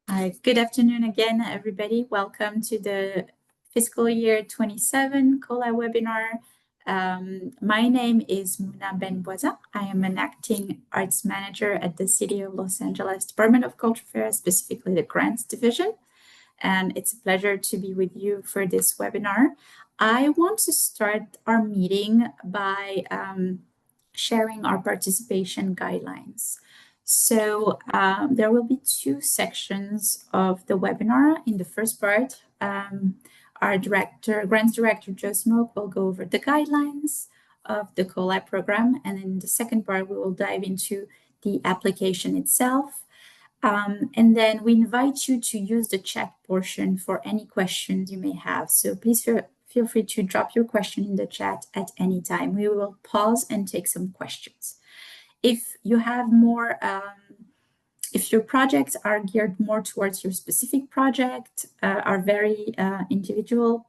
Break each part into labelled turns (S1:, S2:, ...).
S1: Good afternoon again, everybody. Welcome to the fiscal year 27 COLA webinar. My name is Muna Benboisa. I am an acting arts manager at the City of Los Angeles Department of Culture Affairs, specifically the Grants Division. And it's a pleasure to be with you for this webinar. I want to start our meeting by sharing our participation guidelines. So there will be two sections of the webinar. In the first part, our grants director, Joe Smoke, will go over the guidelines of the COLA program. And in the second part, we will dive into the application itself. And then we invite you to use the chat portion for any questions you may have. So please feel free to drop your question in the chat at any time. We will pause and take some questions. If you have more, if your projects are geared more towards your specific project, are very individual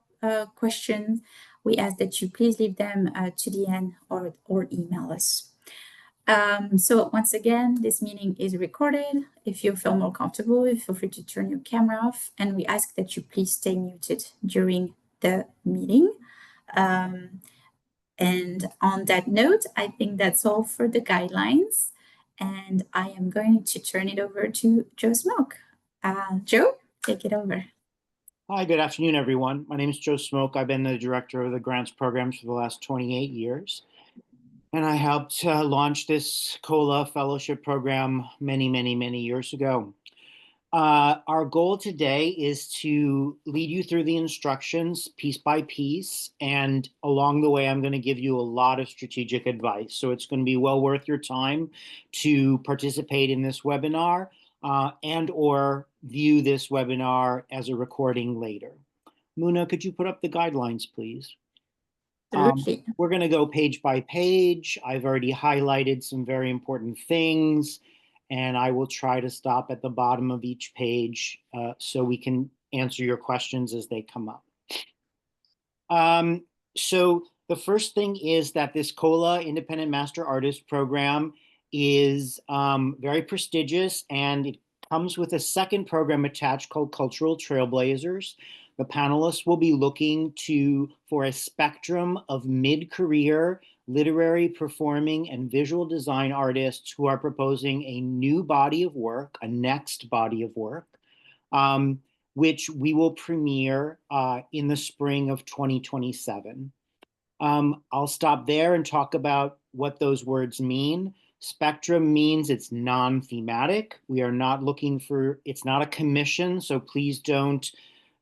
S1: questions, we ask that you please leave them to the end or email us. So once again, this meeting is recorded. If you feel more comfortable, feel free to turn your camera off, and we ask that you please stay muted during the meeting. And on that note, I think that's all for the guidelines, and I am going to turn it over to Joe Smoke. Joe, take it over.
S2: Hi, good afternoon, everyone. My name is Joe Smoke. I've been the director of the grants programs for the last 28 years. And I helped launch this COLA fellowship program many years ago. Our goal today is to lead you through the instructions piece by piece. And along the way, I'm going to give you a lot of strategic advice. So it's going to be well worth your time to participate in this webinar and or view this webinar as a recording later. Muna, could you put up the guidelines, please? We're going to go page by page. I've already highlighted some very important things, and I will try to stop at the bottom of each page so we can answer your questions as they come up. So the first thing is that this COLA Independent Master Artist Program is very prestigious, and it comes with a second program attached called Cultural Trailblazers. The panelists will be looking for a spectrum of mid-career literary, performing, and visual design artists who are proposing a new body of work, a next body of work, which we will premiere in the spring of 2027. I'll stop there and talk about what those words mean. Spectrum means it's non-thematic. We are not looking for, it's not a commission, so please don't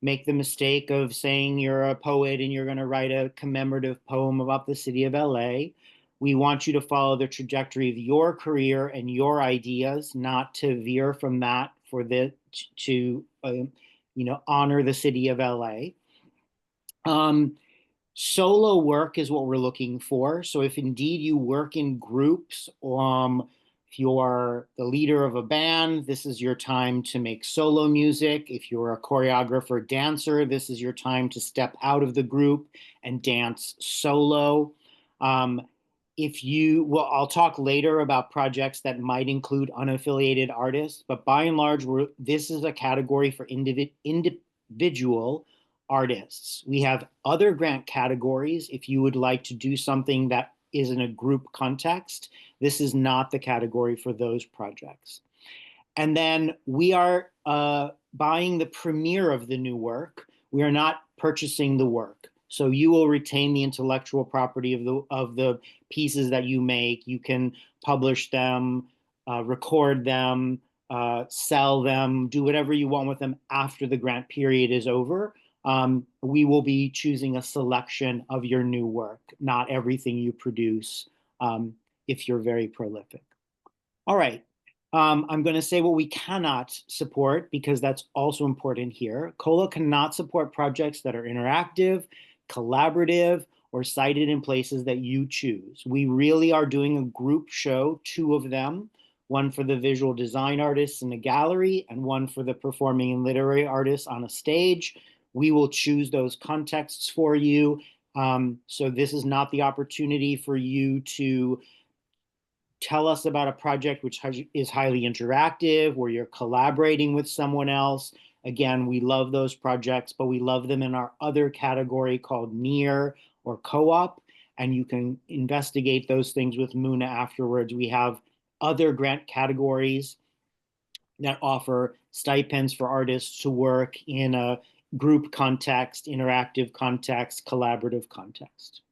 S2: make the mistake of saying you're a poet and you're going to write a commemorative poem about the city of LA. We want you to follow the trajectory of your career and your ideas, not to veer from that to honor the city of LA. Solo work is what we're looking for. So if indeed you work in groups, if you're the leader of a band, this is your time to make solo music. If you're a choreographer, dancer, this is your time to step out of the group and dance solo. I'll talk later about projects that might include unaffiliated artists, but by and large, this is a category for individual artists. We have other grant categories if you would like to do something that is in a group context. This is not the category for those projects. And then we are buying the premiere of the new work. We are not purchasing the work. So you will retain the intellectual property of the pieces that you make. You can publish them, record them, sell them, do whatever you want with them after the grant period is over. We will be choosing a selection of your new work, not everything you produce if you're very prolific. All right, I'm going to say what we cannot support because that's also important here. COLA cannot support projects that are interactive, collaborative, or cited in places that you choose. We really are doing a group show, 2 of them, one for the visual design artists in a gallery and one for the performing and literary artists on a stage. We will choose those contexts for you. So this is not the opportunity for you to tell us about a project which is highly interactive, where you're collaborating with someone else. Again, we love those projects, but we love them in our other category called near or co-op. And you can investigate those things with Muna afterwards. We have other grant categories that offer stipends for artists to work in a group context, interactive context, collaborative context.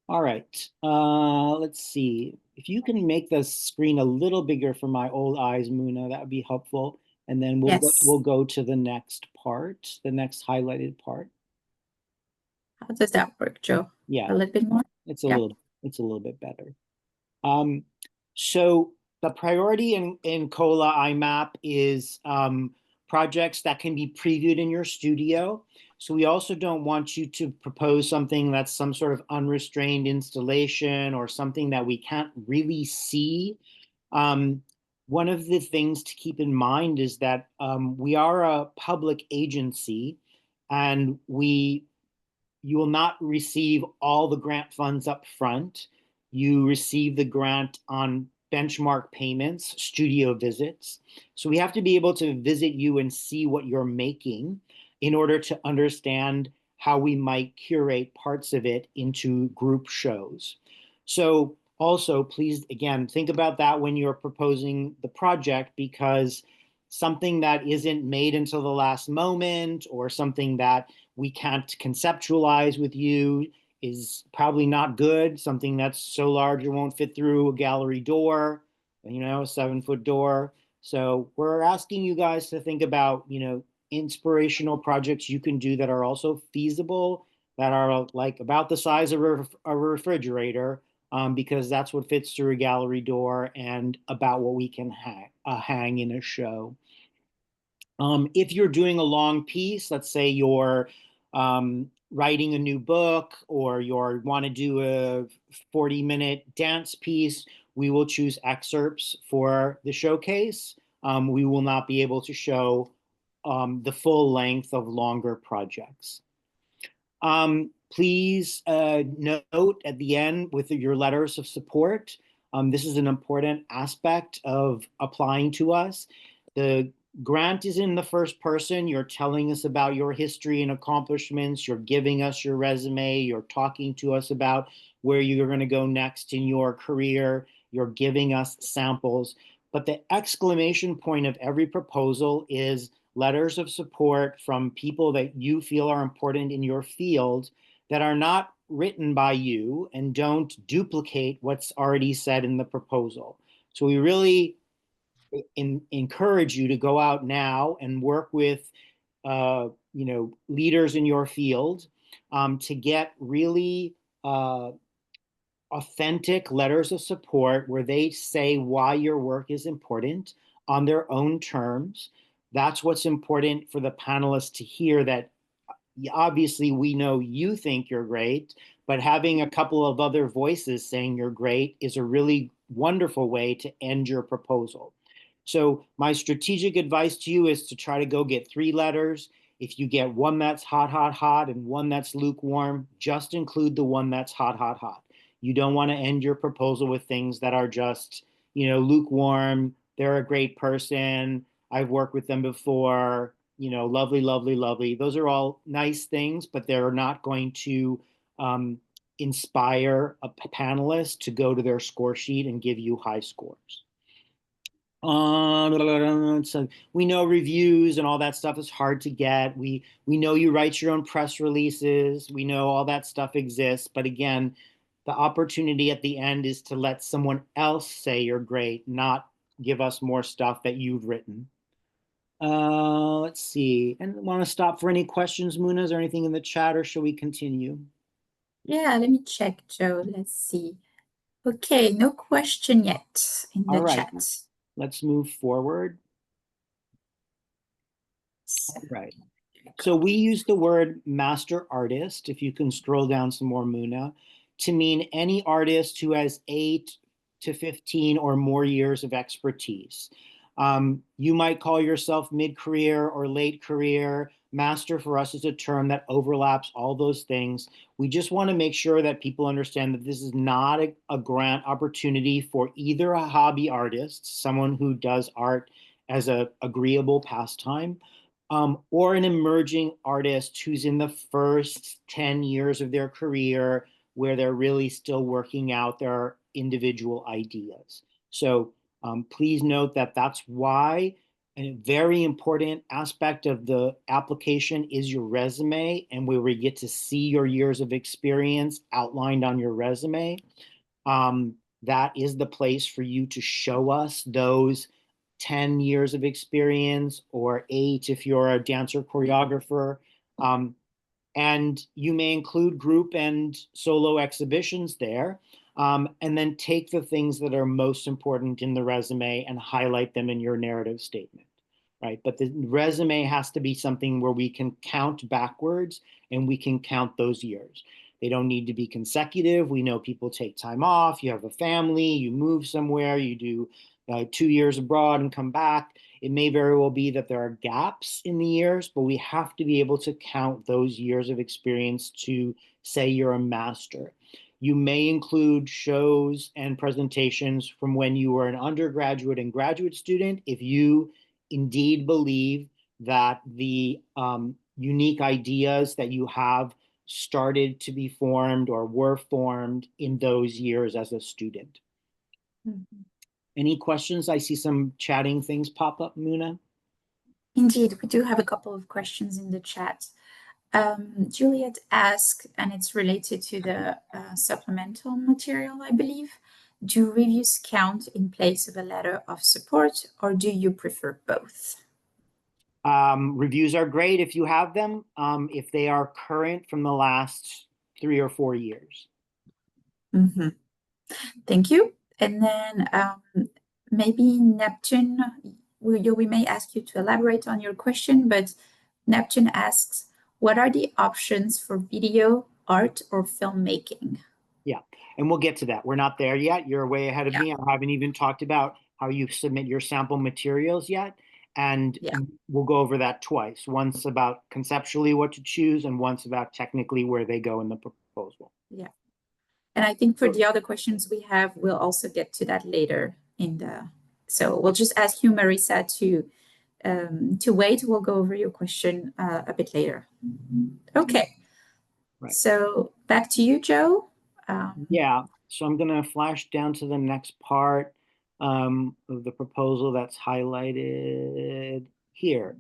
S2: All right, let's see. If you can make the screen a little bigger for my old eyes, Muna, that would be helpful. And then
S1: Yes.
S2: we'll go to the next part, the next highlighted part.
S1: How does that work, Joe?
S2: Yeah,
S1: A little bit more?
S2: it's
S1: Yeah.
S2: a little bit better. So the priority in COLA-IMAP is projects that can be previewed in your studio. So we also don't want you to propose something that's some sort of unrestrained installation or something that we can't really see. One of the things to keep in mind is that we are a public agency, and you will not receive all the grant funds up front. You receive the grant on benchmark payments, studio visits. So we have to be able to visit you and see what you're making in order to understand how we might curate parts of it into group shows. So also, please, again, think about that when you're proposing the project, because something that isn't made until the last moment or something that we can't conceptualize with you is probably not good. Something that's so large it won't fit through a gallery door, a 7-foot door. So we're asking you guys to think about, inspirational projects you can do that are also feasible, that are like about the size of a refrigerator, because that's what fits through a gallery door and about what we can hang in a show. If you're doing a long piece, let's say you're writing a new book, or you want to do a 40-minute dance piece, we will choose excerpts for the showcase. We will not be able to show the full length of longer projects. Please note at the end with your letters of support, this is an important aspect of applying to us. The grant is in the first person. You're telling us about your history and accomplishments. You're giving us your resume. You're talking to us about where you're going to go next in your career. You're giving us samples. But the exclamation point of every proposal is letters of support from people that you feel are important in your field, that are not written by you and don't duplicate what's already said in the proposal. So we really encourage you to go out now and work with leaders in your field, to get really authentic letters of support where they say why your work is important on their own terms. That's what's important for the panelists to hear, that obviously we know you think you're great, but having a couple of other voices saying you're great is a really wonderful way to end your proposal. So my strategic advice to you is to try to go get 3 letters. If you get one that's hot, hot, hot, and one that's lukewarm, just include the one that's hot, hot, hot. You don't want to end your proposal with things that are just, lukewarm. They're a great person. I've worked with them before. Lovely, lovely, lovely. Those are all nice things, but they're not going to inspire a panelist to go to their score sheet and give you high scores. So we know reviews and all that stuff is hard to get. We know you write your own press releases. We know all that stuff exists. But again, the opportunity at the end is to let someone else say you're great, not give us more stuff that you've written. Let's see. And want to stop for any questions, Muna? Is there anything in the chat, or should we continue?
S1: Yeah, let me check, Joe. Let's see. Okay, no question yet in the
S2: All right.
S1: chat.
S2: Let's move forward.
S1: So,
S2: All right. So we use the word master artist, if you can scroll down some more, Muna, to mean any artist who has 8 to 15 or more years of expertise. You might call yourself mid-career or late career. master for us is a term that overlaps all those things. We just want to make sure that people understand that this is not a grant opportunity for either a hobby artist, someone who does art as a agreeable pastime, or an emerging artist who's in the first 10 years of their career where they're really still working out their individual ideas. So please note that that's why a very important aspect of the application is your resume, and where we get to see your years of experience outlined on your resume. That is the place for you to show us those 10 years of experience, or 8 if you're a dancer choreographer. And you may include group and solo exhibitions there. And then take the things that are most important in the resume and highlight them in your narrative statement, right? But the resume has to be something where we can count backwards and we can count those years. They don't need to be consecutive. We know people take time off, you have a family, you move somewhere, you do 2 years abroad and come back. It may very well be that there are gaps in the years, but we have to be able to count those years of experience to say you're a master. You may include shows and presentations from when you were an undergraduate and graduate student if you indeed believe that the unique ideas that you have started to be formed or were formed in those years as a student.
S1: Mm-hmm.
S2: Any questions? I see some chatting things pop up, Muna.
S1: Indeed, we do have a couple of questions in the chat. Juliet asked, and it's related to the supplemental material, I believe. Do reviews count in place of a letter of support, or do you prefer both?
S2: Reviews are great if you have them, if they are current from the last 3 or 4 years.
S1: Mm-hmm. Thank you. And then maybe Neptune, we may ask you to elaborate on your question, but Neptune asks, what are the options for video, art, or filmmaking?
S2: Yeah, and we'll get to that. We're not there yet. You're way ahead of me. I haven't even talked about how you submit your sample materials yet. And we'll go over that twice. Once about conceptually what to choose, and once about technically where they go in the proposal.
S1: Yeah. And I think for the other questions we have, we'll also get to that later in the, so we'll just ask you, Marissa, to wait. We'll go over your question a bit later. Okay. Right. So back to you, Joe.
S2: Yeah, so I'm going to flash down to the next part of the proposal that's highlighted here.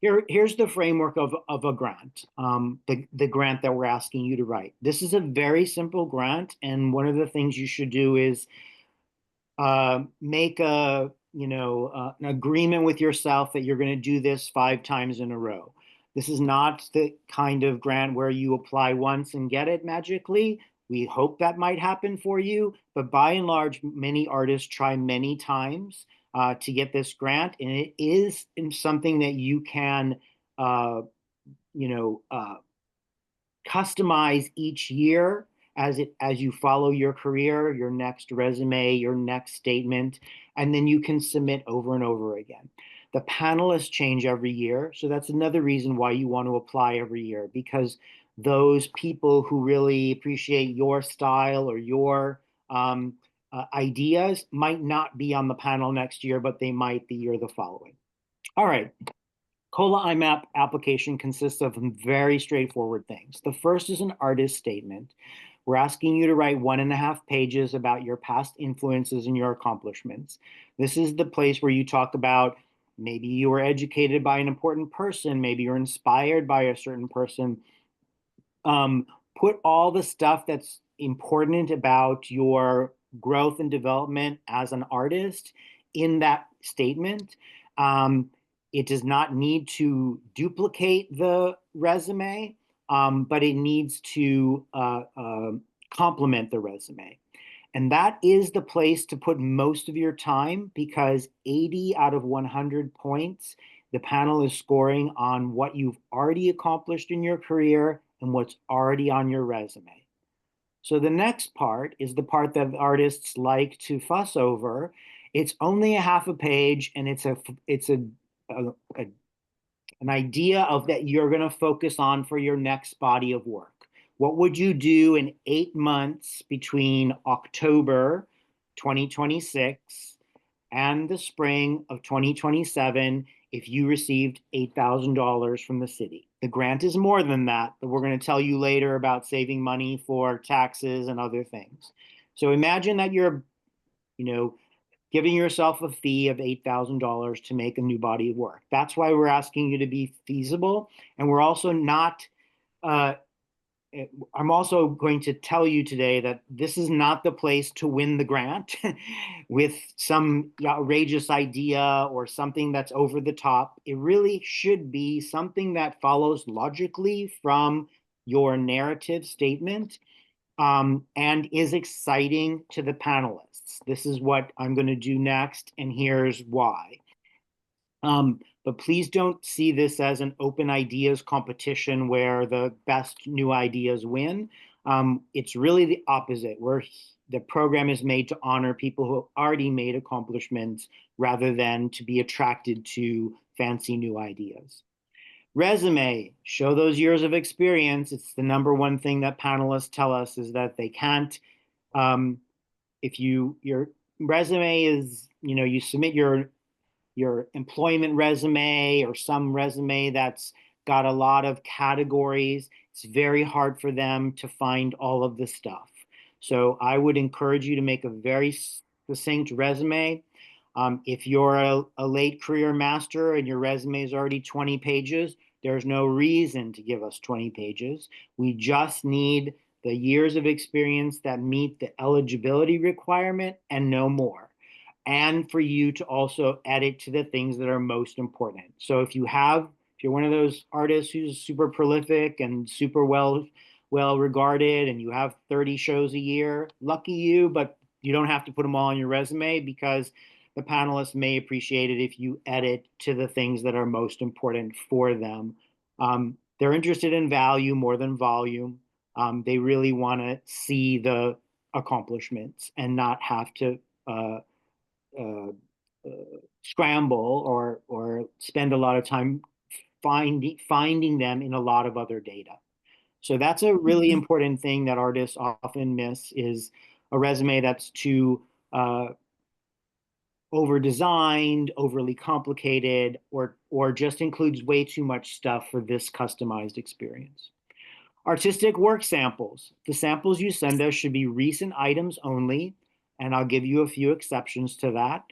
S2: Here's the framework of a grant, the grant that we're asking you to write. This is a very simple grant, and one of the things you should do is make an agreement with yourself that you're going to do this 5 times in a row. This is not the kind of grant where you apply once and get it magically. We hope that might happen for you, but by and large, many artists try many times to get this grant, and it is something that you can, customize each year as you follow your career, your next resume, your next statement, and then you can submit over and over again. The panelists change every year, so that's another reason why you want to apply every year, because those people who really appreciate your style or your ideas might not be on the panel next year, but they might the year the following. All right. COLA-IMAP application consists of very straightforward things. The first is an artist statement. We're asking you to write 1.5 pages about your past influences and your accomplishments. This is the place where you talk about maybe you were educated by an important person, maybe you're inspired by a certain person. Put all the stuff that's important about your growth and development as an artist in that statement. It does not need to duplicate the resume, but it needs to complement the resume. And that is the place to put most of your time, because 80 out of 100 points, the panel is scoring on what you've already accomplished in your career and what's already on your resume. So the next part is the part that artists like to fuss over. It's only a half a page, and it's a an idea of that you're going to focus on for your next body of work. What would you do in 8 months between October 2026 and the spring of 2027 if you received $8,000 from the city? The grant is more than that, but we're going to tell you later about saving money for taxes and other things. So imagine that you're, giving yourself a fee of $8,000 to make a new body of work. That's why we're asking you to be feasible. And we're also not, I'm also going to tell you today that this is not the place to win the grant with some outrageous idea or something that's over the top. It really should be something that follows logically from your narrative statement, and is exciting to the panelists. This is what I'm going to do next, and here's why. But please don't see this as an open ideas competition where the best new ideas win. It's really the opposite, where the program is made to honor people who have already made accomplishments rather than to be attracted to fancy new ideas. Resume, show those years of experience. It's the number one thing that panelists tell us is that they can't. If your resume is, you submit your employment resume or some resume that's got a lot of categories, it's very hard for them to find all of the stuff. So I would encourage you to make a very succinct resume. If you're a late career master and your resume is already 20 pages, there's no reason to give us 20 pages. We just need the years of experience that meet the eligibility requirement and no more. And for you to also edit to the things that are most important. So if you're one of those artists who's super prolific and super well regarded and you have 30 shows a year, lucky you, but you don't have to put them all on your resume because the panelists may appreciate it if you edit to the things that are most important for them. They're interested in value more than volume. They really want to see the accomplishments and not have to uh, scramble or spend a lot of time finding them in a lot of other data. So that's a really important thing that artists often miss is a resume that's too over-designed, overly complicated, or just includes way too much stuff for this customized experience. Artistic work samples. The samples you send us should be recent items only, and I'll give you a few exceptions to that,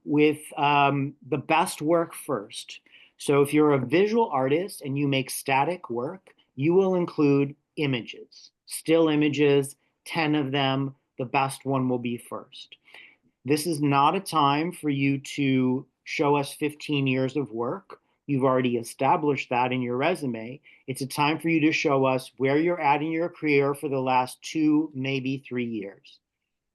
S2: with the best work first. So if you're a visual artist and you make static work, you will include images, still images, 10 of them. The best one will be first. This is not a time for you to show us 15 years of work. You've already established that in your resume. It's a time for you to show us where you're at in your career for the last 2, maybe 3 years.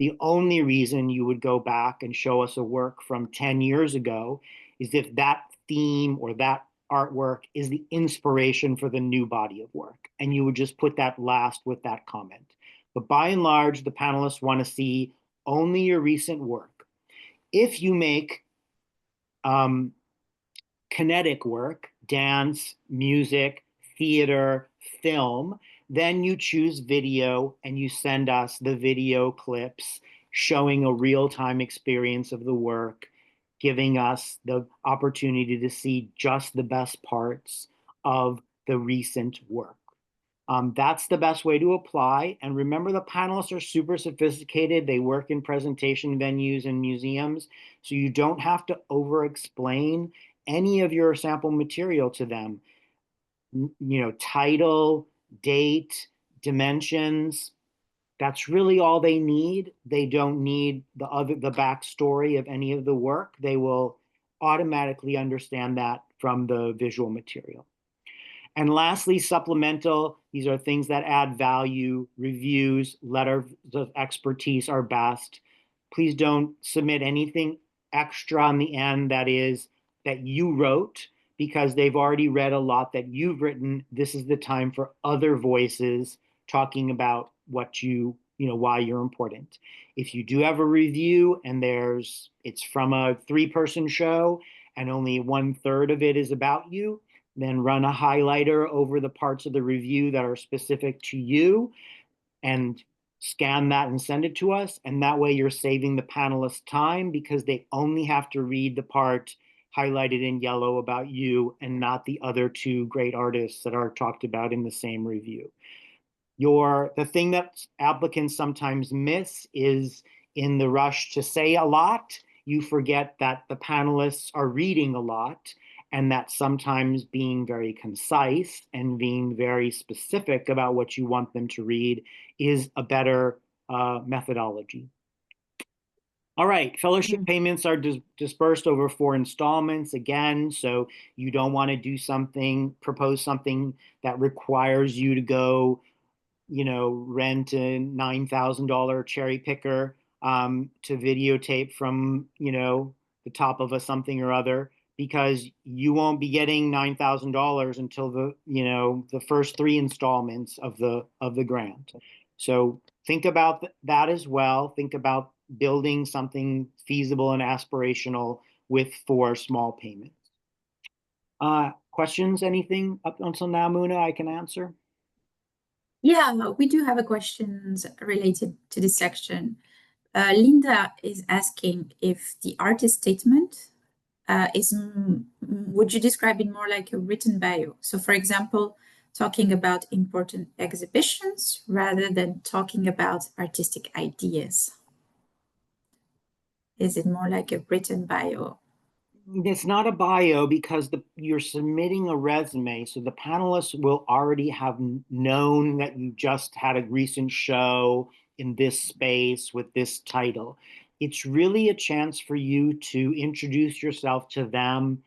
S2: The only reason you would go back and show us a work from 10 years ago is if that theme or that artwork is the inspiration for the new body of work. And you would just put that last with that comment. But by and large, the panelists want to see only your recent work. If you make kinetic work, dance, music, theater, film, then you choose video and you send us the video clips showing a real-time experience of the work, giving us the opportunity to see just the best parts of the recent work. That's the best way to apply. And remember, the panelists are super sophisticated. They work in presentation venues and museums. So you don't have to over-explain any of your sample material to them. Title, date, dimensions, that's really all they need. They don't need the backstory of any of the work. They will automatically understand that from the visual material. And lastly, supplemental. These are things that add value. Reviews, letters of expertise are best. Please don't submit anything extra on the end that you wrote because they've already read a lot that you've written. This is the time for other voices talking about why you're important. If you do have a review and it's from a 3-person show and only 1/3 of it is about you, then run a highlighter over the parts of the review that are specific to you and scan that and send it to us. And that way you're saving the panelists time because they only have to read the part highlighted in yellow about you and not the other two great artists that are talked about in the same review. The thing that applicants sometimes miss is in the rush to say a lot, you forget that the panelists are reading a lot and that sometimes being very concise and being very specific about what you want them to read is a better methodology. All right, fellowship payments are dispersed over 4 installments again, so you don't want to propose something that requires you to go rent a $9,000 cherry picker to videotape from, the top of a something or other, because you won't be getting $9,000 until the first 3 installments of the grant. So think about that as well. Think about building something feasible and aspirational with 4 small payments. Questions, anything up until now, Muna, I can answer?
S1: Yeah, we do have a questions related to this section. Linda is asking if the artist statement would you describe it more like a written bio? So for example, talking about important exhibitions rather than talking about artistic ideas. Is it more like a written bio?
S2: It's not a bio because you're submitting a resume, so the panelists will already have known that you just had a recent show in this space with this title. It's really a chance for you to introduce yourself to them.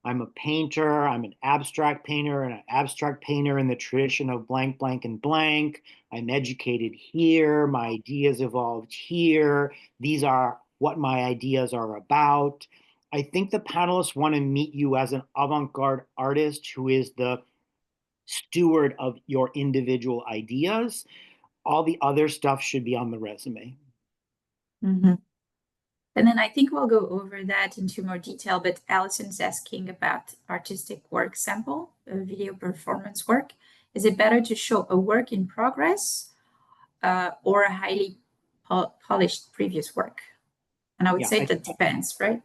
S2: I'm a painter, I'm an abstract painter, and an abstract painter in the tradition of blank, blank, and blank. I'm educated here, my ideas evolved here. These are what my ideas are about. I think the panelists want to meet you as an avant-garde artist who is the steward of your individual ideas. All the other stuff should be on the resume.
S1: Mm-hmm. And then I think we'll go over that into more detail, but Allison's asking about artistic work sample, video performance work. Is it better to show a work in progress or a highly polished previous work? And I would say that depends, right?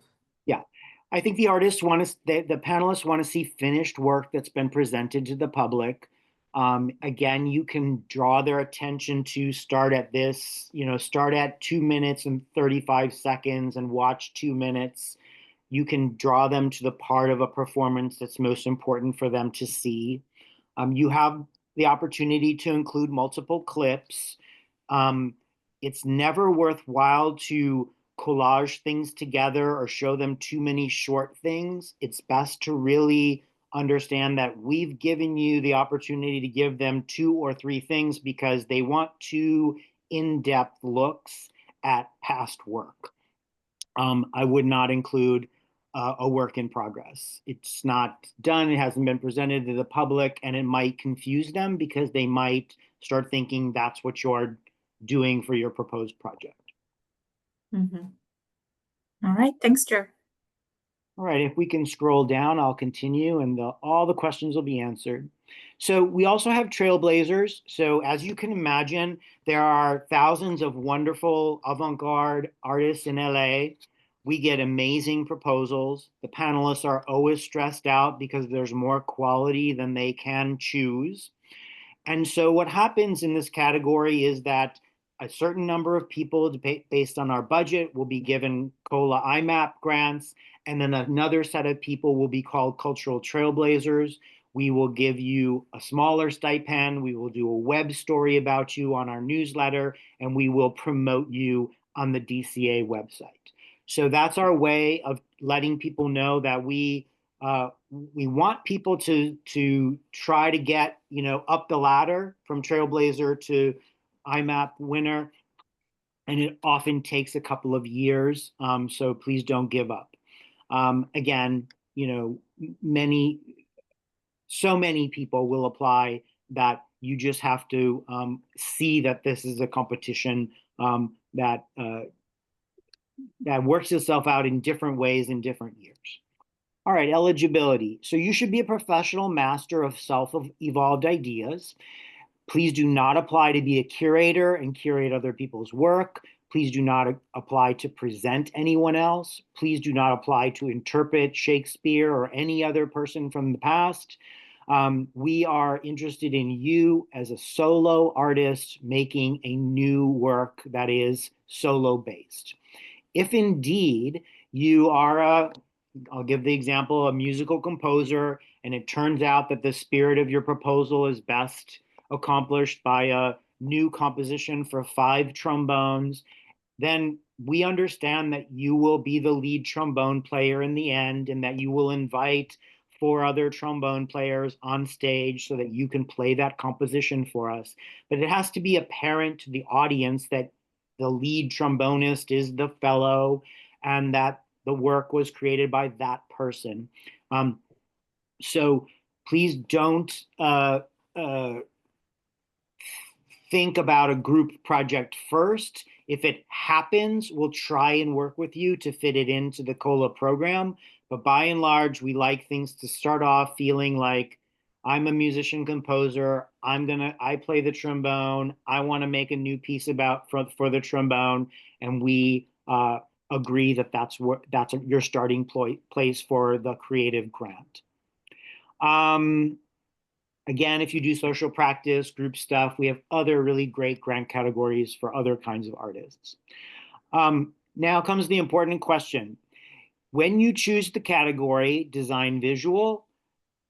S2: Yeah. I think the panelists want to see finished work that's been presented to the public. Again, you can draw their attention to start at 2 minutes and 35 seconds and watch 2 minutes. You can draw them to the part of a performance that's most important for them to see. You have the opportunity to include multiple clips. It's never worthwhile to collage things together or show them too many short things. It's best to really understand that we've given you the opportunity to give them 2 or 3 things because they want 2 in-depth looks at past work. I would not include a work in progress. It's not done, it hasn't been presented to the public, and it might confuse them because they might start thinking that's what you're doing for your proposed project.
S1: Mm-hmm. All right, thanks, Joe.
S2: All right, if we can scroll down, I'll continue and all the questions will be answered. So we also have trailblazers. So as you can imagine, there are thousands of wonderful avant-garde artists in LA. We get amazing proposals. The panelists are always stressed out because there's more quality than they can choose. And so what happens in this category is that a certain number of people, based on our budget, will be given COLA-IMAP grants, and then another set of people will be called cultural trailblazers. We will give you a smaller stipend. We will do a web story about you on our newsletter, and we will promote you on the DCA website. So that's our way of letting people know that we want people to try to get up the ladder from trailblazer to IMAP winner, and it often takes a couple of years. So please don't give up. Again, so many people will apply that you just have to see that this is a competition that works itself out in different ways in different years. All right, eligibility. So you should be a professional master of self-evolved ideas. Please do not apply to be a curator and curate other people's work. Please do not apply to present anyone else. Please do not apply to interpret Shakespeare or any other person from the past. We are interested in you as a solo artist making a new work that is solo based. If indeed you are I'll give the example, a musical composer, and it turns out that the spirit of your proposal is best accomplished by a new composition for 5 trombones, then we understand that you will be the lead trombone player in the end and that you will invite 4 other trombone players on stage so that you can play that composition for us. But it has to be apparent to the audience that the lead trombonist is the fellow and that the work was created by that person. So please don't think about a group project first. If it happens, we'll try and work with you to fit it into the COLA program. But by and large, we like things to start off feeling like I'm a musician composer. I play the trombone. I want to make a new piece for the trombone. And we agree that that's your starting place for the creative grant. Again, if you do social practice, group stuff, we have other really great grant categories for other kinds of artists. Now comes the important question. When you choose the category design visual,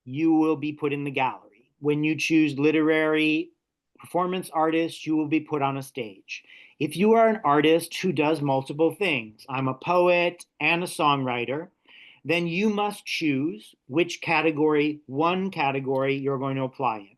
S2: you will be put in the gallery. When you choose literary performance artist, you will be put on a stage. If you are an artist who does multiple things, I'm a poet and a songwriter, then you must choose which one category you're going to apply in.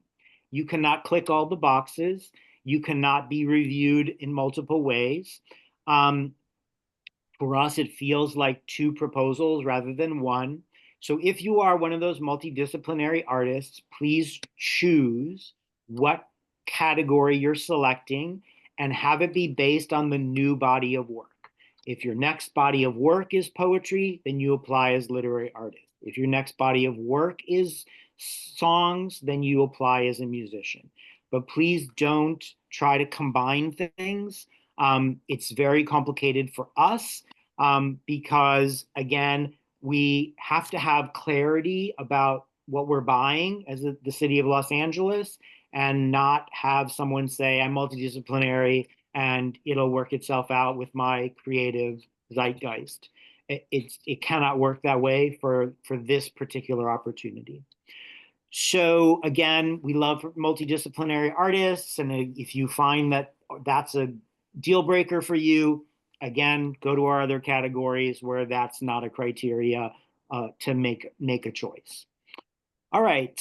S2: You cannot click all the boxes. You cannot be reviewed in multiple ways. For us, it feels like 2 proposals rather than 1. So if you are one of those multidisciplinary artists, please choose what category you're selecting and have it be based on the new body of work. If your next body of work is poetry, then you apply as literary artist. If your next body of work is songs, then you apply as a musician. But please don't try to combine things. It's very complicated for us because, again, we have to have clarity about what we're buying as the city of Los Angeles and not have someone say, I'm multidisciplinary and it'll work itself out with my creative zeitgeist. It cannot work that way for this particular opportunity. So again, we love multidisciplinary artists, and if you find that that's a deal breaker for you, again, go to our other categories where that's not a criteria to make a choice. All right,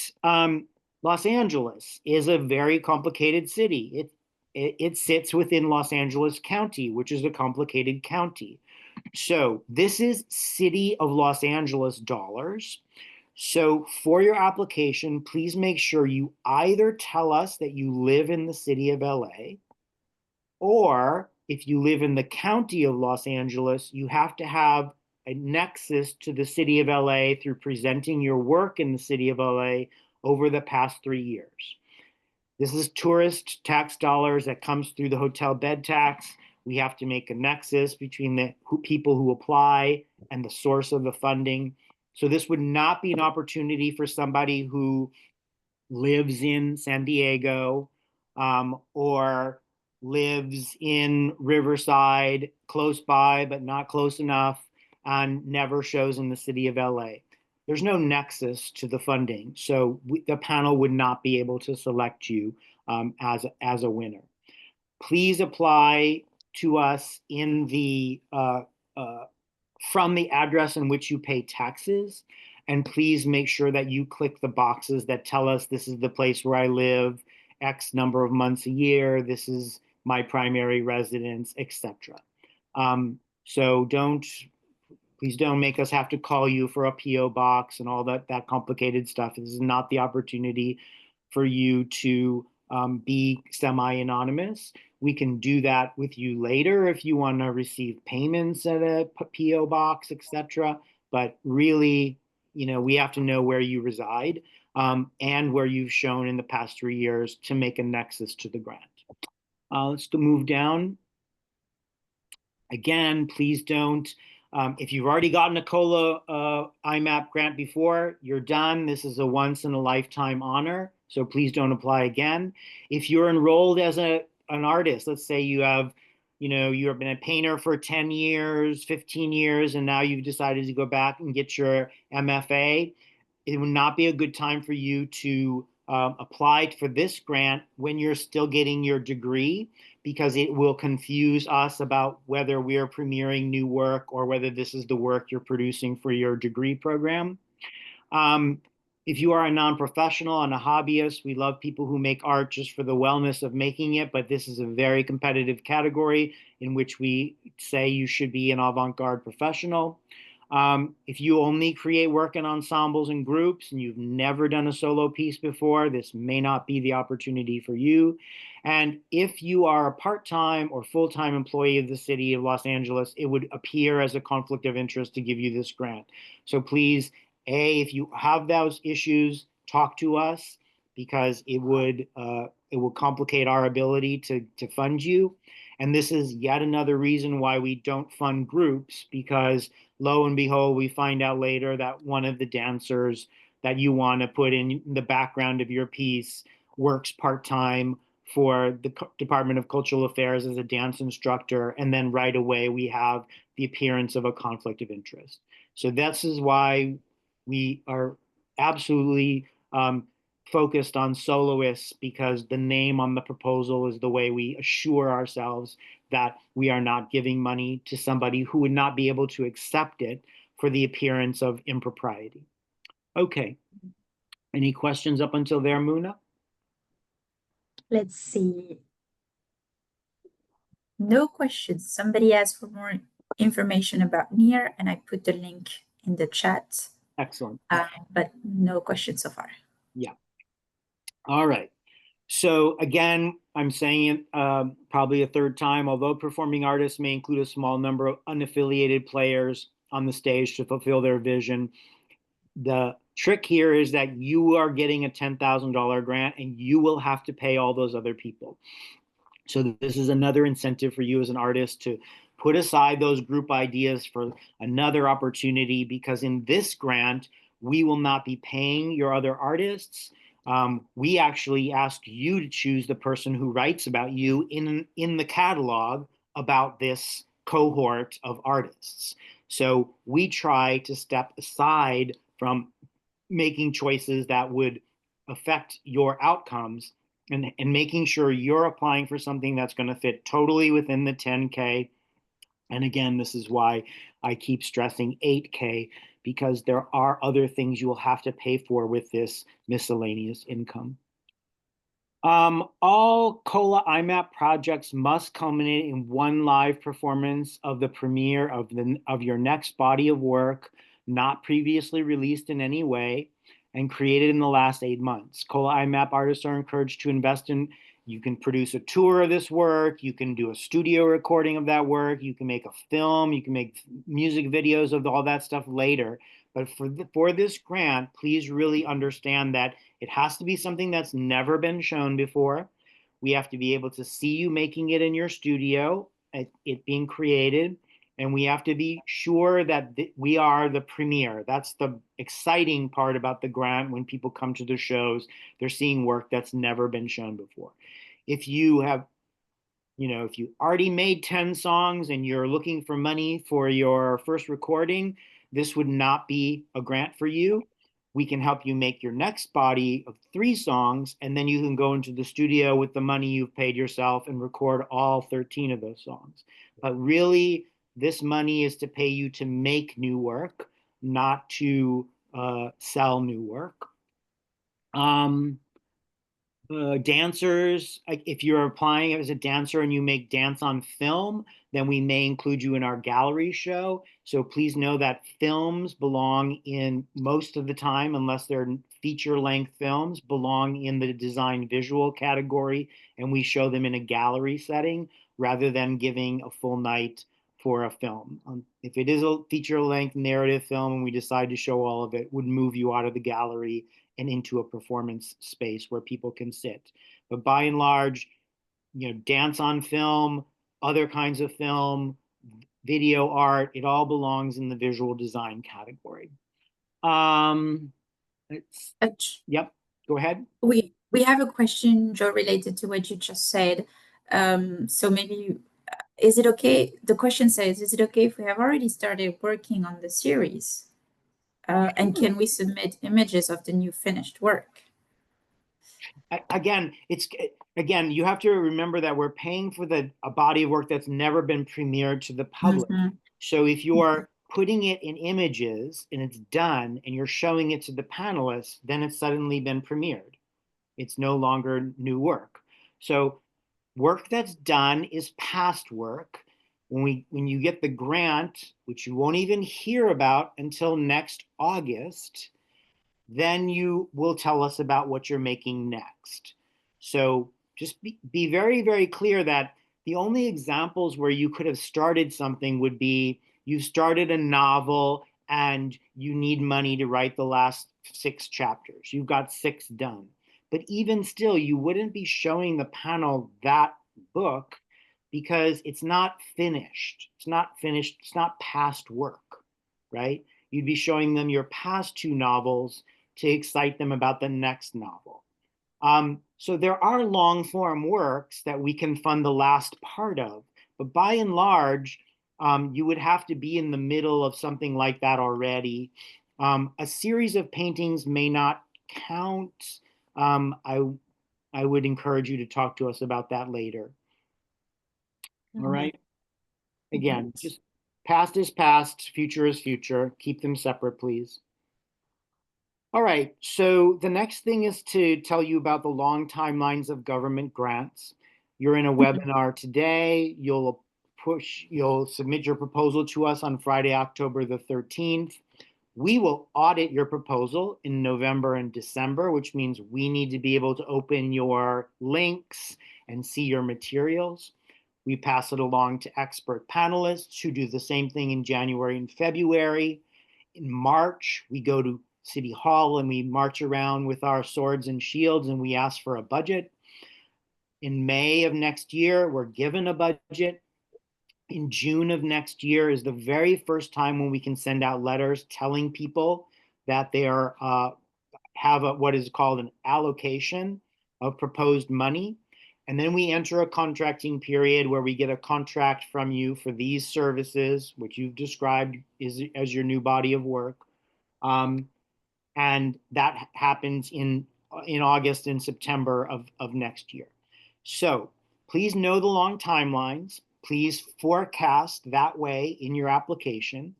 S2: Los Angeles is a very complicated city. It sits within Los Angeles County, which is a complicated county. So this is City of Los Angeles dollars. So for your application, please make sure you either tell us that you live in the city of LA, or if you live in the county of Los Angeles, you have to have a nexus to the city of LA through presenting your work in the city of LA over the past 3 years. This is tourist tax dollars that comes through the hotel bed tax. We have to make a nexus between the people who apply and the source of the funding. So this would not be an opportunity for somebody who lives in San Diego or lives in Riverside, close by, but not close enough, and never shows in the city of LA. There's no nexus to the funding, so the panel would not be able to select you as a winner. Please apply to us in the from the address in which you pay taxes, and please make sure that you click the boxes that tell us this is the place where I live, X number of months a year, this is my primary residence, etc. So please don't make us have to call you for a PO box and all that complicated stuff. This is not the opportunity for you to be semi-anonymous. We can do that with you later if you want to receive payments at a PO box, etc. But really, we have to know where you reside, and where you've shown in the past 3 years to make a nexus to the grant. Let's move down. Again, please don't, if you've already gotten a COLA-IMAP grant before, you're done. This is a once in a lifetime honor, so please don't apply again. If you're enrolled as an artist, let's say you've been a painter for 10 years, 15 years, and now you've decided to go back and get your MFA, it would not be a good time for you to apply for this grant when you're still getting your degree, because it will confuse us about whether we are premiering new work or whether this is the work you're producing for your degree program. If you are a non-professional and a hobbyist, we love people who make art just for the wellness of making it, but this is a very competitive category in which we say you should be an avant-garde professional. If you only create work in ensembles and groups and you've never done a solo piece before, this may not be the opportunity for you. And if you are a part-time or full-time employee of the city of Los Angeles, it would appear as a conflict of interest to give you this grant. So please, if you have those issues, talk to us, because it will complicate our ability to fund you. And this is yet another reason why we don't fund groups, because lo and behold, we find out later that one of the dancers that you want to put in the background of your piece works part-time for the Department of Cultural Affairs as a dance instructor, and then right away we have the appearance of a conflict of interest. So this is why we are absolutely focused on soloists, because the name on the proposal is the way we assure ourselves that we are not giving money to somebody who would not be able to accept it for the appearance of impropriety. Okay. Any questions up until there, Muna?
S1: Let's see. No questions. Somebody asked for more information about NEAR, and I put the link in the chat.
S2: Excellent.
S1: But no questions so far.
S2: Yeah. All right. So again, I'm saying it probably a third time, although performing artists may include a small number of unaffiliated players on the stage to fulfill their vision, the trick here is that you are getting a $10,000 grant and you will have to pay all those other people. So this is another incentive for you as an artist to put aside those group ideas for another opportunity, because in this grant, we will not be paying your other artists. We actually ask you to choose the person who writes about you in the catalog about this cohort of artists. So we try to step aside from making choices that would affect your outcomes, and making sure you're applying for something that's going to fit totally within the 10K. And again, this is why I keep stressing 8K, because there are other things you will have to pay for with this miscellaneous income. All COLA-IMAP projects must culminate in one live performance of the premiere of your next body of work, not previously released in any way, and created in the last 8 months. COLA-IMAP artists are encouraged to invest in. You can produce a tour of this work. You can do a studio recording of that work. You can make a film. You can make music videos of all that stuff later. But for this grant, please really understand that it has to be something that's never been shown before. We have to be able to see you making it in your studio, it being created, and we have to be sure that we are the premiere. That's the exciting part about the grant. When people come to the shows, they're seeing work that's never been shown before. If you have, if you already made 10 songs and you're looking for money for your first recording, this would not be a grant for you. We can help you make your next body of 3 songs, and then you can go into the studio with the money you've paid yourself and record all 13 of those songs. But really, this money is to pay you to make new work, not to sell new work. Dancers, if you're applying as a dancer and you make dance on film, then we may include you in our gallery show. So please know that films belong in, most of the time, unless they're feature-length films, belong in the design visual category, and we show them in a gallery setting rather than giving a full night for a film. If it is a feature-length narrative film and we decide to show all of it, would move you out of the gallery and into a performance space where people can sit. But by and large, dance on film, other kinds of film, video art, it all belongs in the visual design category. It's, yep, go ahead.
S1: We have a question, Joe, related to what you just said. So maybe, is it okay? The question says, is it okay if we have already started working on the series? And can we submit images of the new finished work?
S2: Again, you have to remember that we're paying for a body of work that's never been premiered to the public.
S1: Mhm.
S2: So if you're putting it in images and it's done and you're showing it to the panelists, then it's suddenly been premiered. It's no longer new work. So work that's done is past work. When you get the grant, which you won't even hear about until next August, then you will tell us about what you're making next. So just be very, very clear that the only examples where you could have started something would be you started a novel and you need money to write the last 6 chapters. You've got 6 done. But even still, you wouldn't be showing the panel that book because it's not finished. It's not finished. It's not past work, right? You'd be showing them your past 2 novels to excite them about the next novel. So there are long form works that we can fund the last part of, but by and large, you would have to be in the middle of something like that already. A series of paintings may not count. I would encourage you to talk to us about that later. All right. Again, just past is past, future is future. Keep them separate, please. All right, so the next thing is to tell you about the long timelines of government grants. You're in a webinar today. You'll submit your proposal to us on Friday, October the 13th. We will audit your proposal in November and December, which means we need to be able to open your links and see your materials. We pass it along to expert panelists who do the same thing in January and February. In March, we go to City Hall and we march around with our swords and shields and we ask for a budget. In May of next year, we're given a budget. In June of next year is the very first time when we can send out letters telling people that they have what is called an allocation of proposed money. And then we enter a contracting period where we get a contract from you for these services, which you've described as your new body of work. And that happens in August and September of next year. So please know the long timelines. Please forecast that way in your application.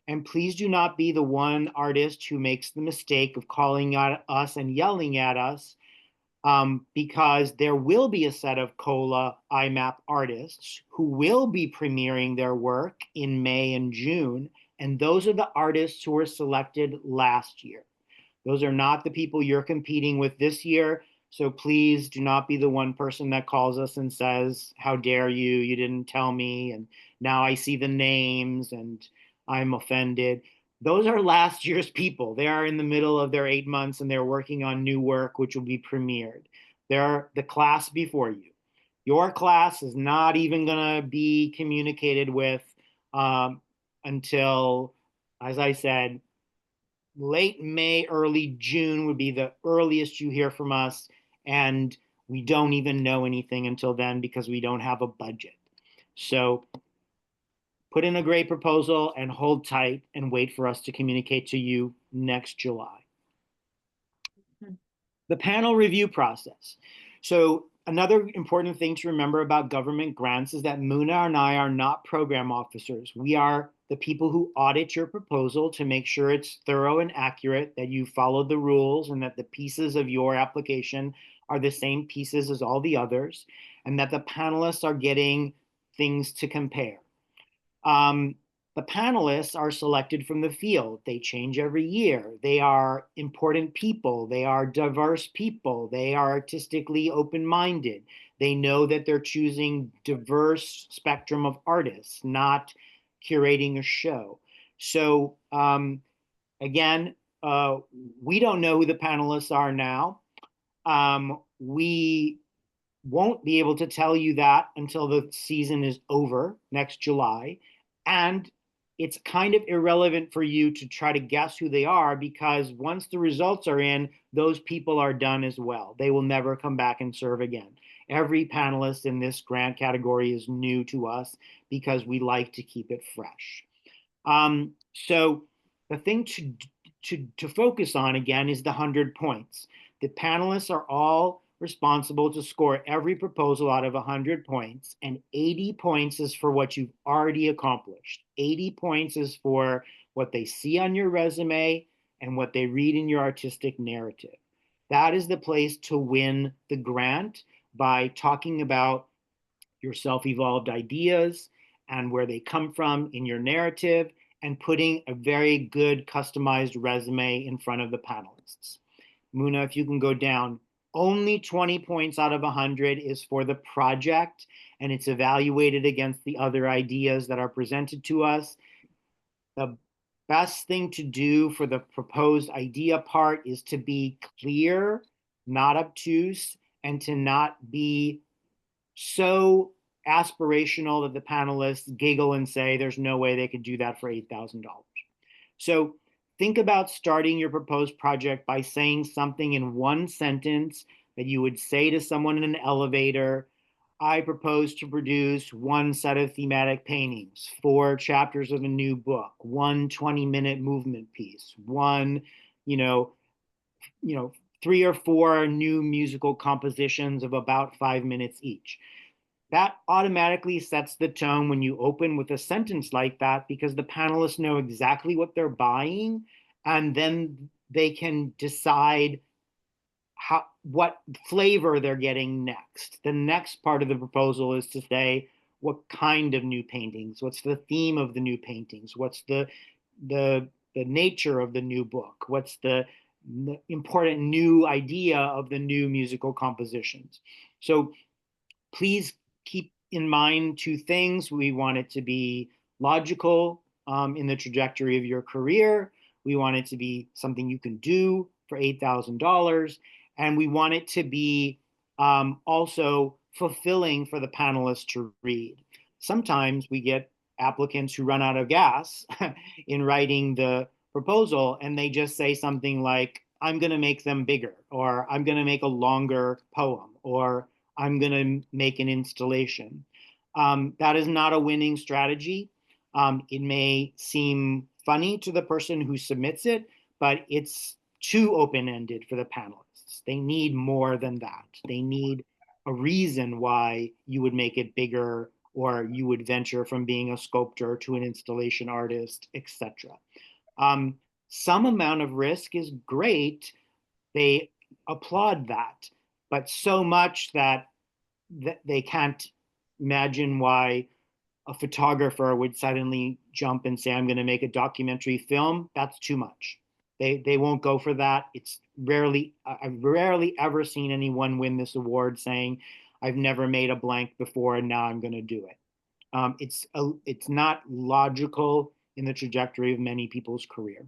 S2: And please do not be the one artist who makes the mistake of calling out us and yelling at us, because there will be a set of COLA-IMAP artists who will be premiering their work in May and June. And those are the artists who were selected last year. Those are not the people you're competing with this year. So please do not be the one person that calls us and says, how dare you, you didn't tell me, and now I see the names and I'm offended. Those are last year's people. They are in the middle of their 8 months and they're working on new work, which will be premiered. They're the class before you. Your class is not even going to be communicated with until, as I said, late May, early June would be the earliest you hear from us. And we don't even know anything until then because we don't have a budget. So put in a great proposal and hold tight and wait for us to communicate to you next July. The panel review process. So another important thing to remember about government grants is that Muna and I are not program officers. We are the people who audit your proposal to make sure it's thorough and accurate, that you followed the rules and that the pieces of your application are the same pieces as all the others, and that the panelists are getting things to compare. The panelists are selected from the field. They change every year. They are important people. They are diverse people. They are artistically open-minded. They know that they're choosing diverse spectrum of artists, not curating a show. So again, we don't know who the panelists are now. We won't be able to tell you that until the season is over next July. And it's kind of irrelevant for you to try to guess who they are, because once the results are in, those people are done as well. They will never come back and serve again. Every panelist in this grant category is new to us because we like to keep it fresh. So the thing to focus on again is the 100 points. The panelists are all responsible to score every proposal out of 100 points, and 80 points is for what you've already accomplished. 80 points is for what they see on your resume and what they read in your artistic narrative. That is the place to win the grant, by talking about your self-evolved ideas and where they come from in your narrative, and putting a very good customized resume in front of the panelists. Muna, if you can go down, only 20 points out of 100 is for the project, and it's evaluated against the other ideas that are presented to us. The best thing to do for the proposed idea part is to be clear, not obtuse, and to not be so aspirational that the panelists giggle and say there's no way they could do that for $8,000. So think about starting your proposed project by saying something in one sentence that you would say to someone in an elevator. I propose to produce one set of thematic paintings, 4 chapters of a new book, one 20-minute movement piece, one, you know, 3 or 4 new musical compositions of about 5 minutes each. That automatically sets the tone when you open with a sentence like that, because the panelists know exactly what they're buying, and then they can decide what flavor they're getting next. The next part of the proposal is to say what kind of new paintings, what's the theme of the new paintings, what's the nature of the new book, what's the important new idea of the new musical compositions. So please keep in mind 2 things. We want it to be logical in the trajectory of your career. We want it to be something you can do for $8,000. And we want it to be also fulfilling for the panelists to read. Sometimes we get applicants who run out of gas in writing the proposal, and they just say something like, I'm going to make them bigger, or I'm going to make a longer poem, or I'm going to make an installation. That is not a winning strategy. It may seem funny to the person who submits it, but it's too open-ended for the panelists. They need more than that. They need a reason why you would make it bigger, or you would venture from being a sculptor to an installation artist, etc. Some amount of risk is great. They applaud that, but so much that they can't imagine why a photographer would suddenly jump and say, I'm going to make a documentary film. That's too much. They won't go for that. It's I've rarely ever seen anyone win this award saying, I've never made a blank before and now I'm going to do it. It's not logical in the trajectory of many people's career.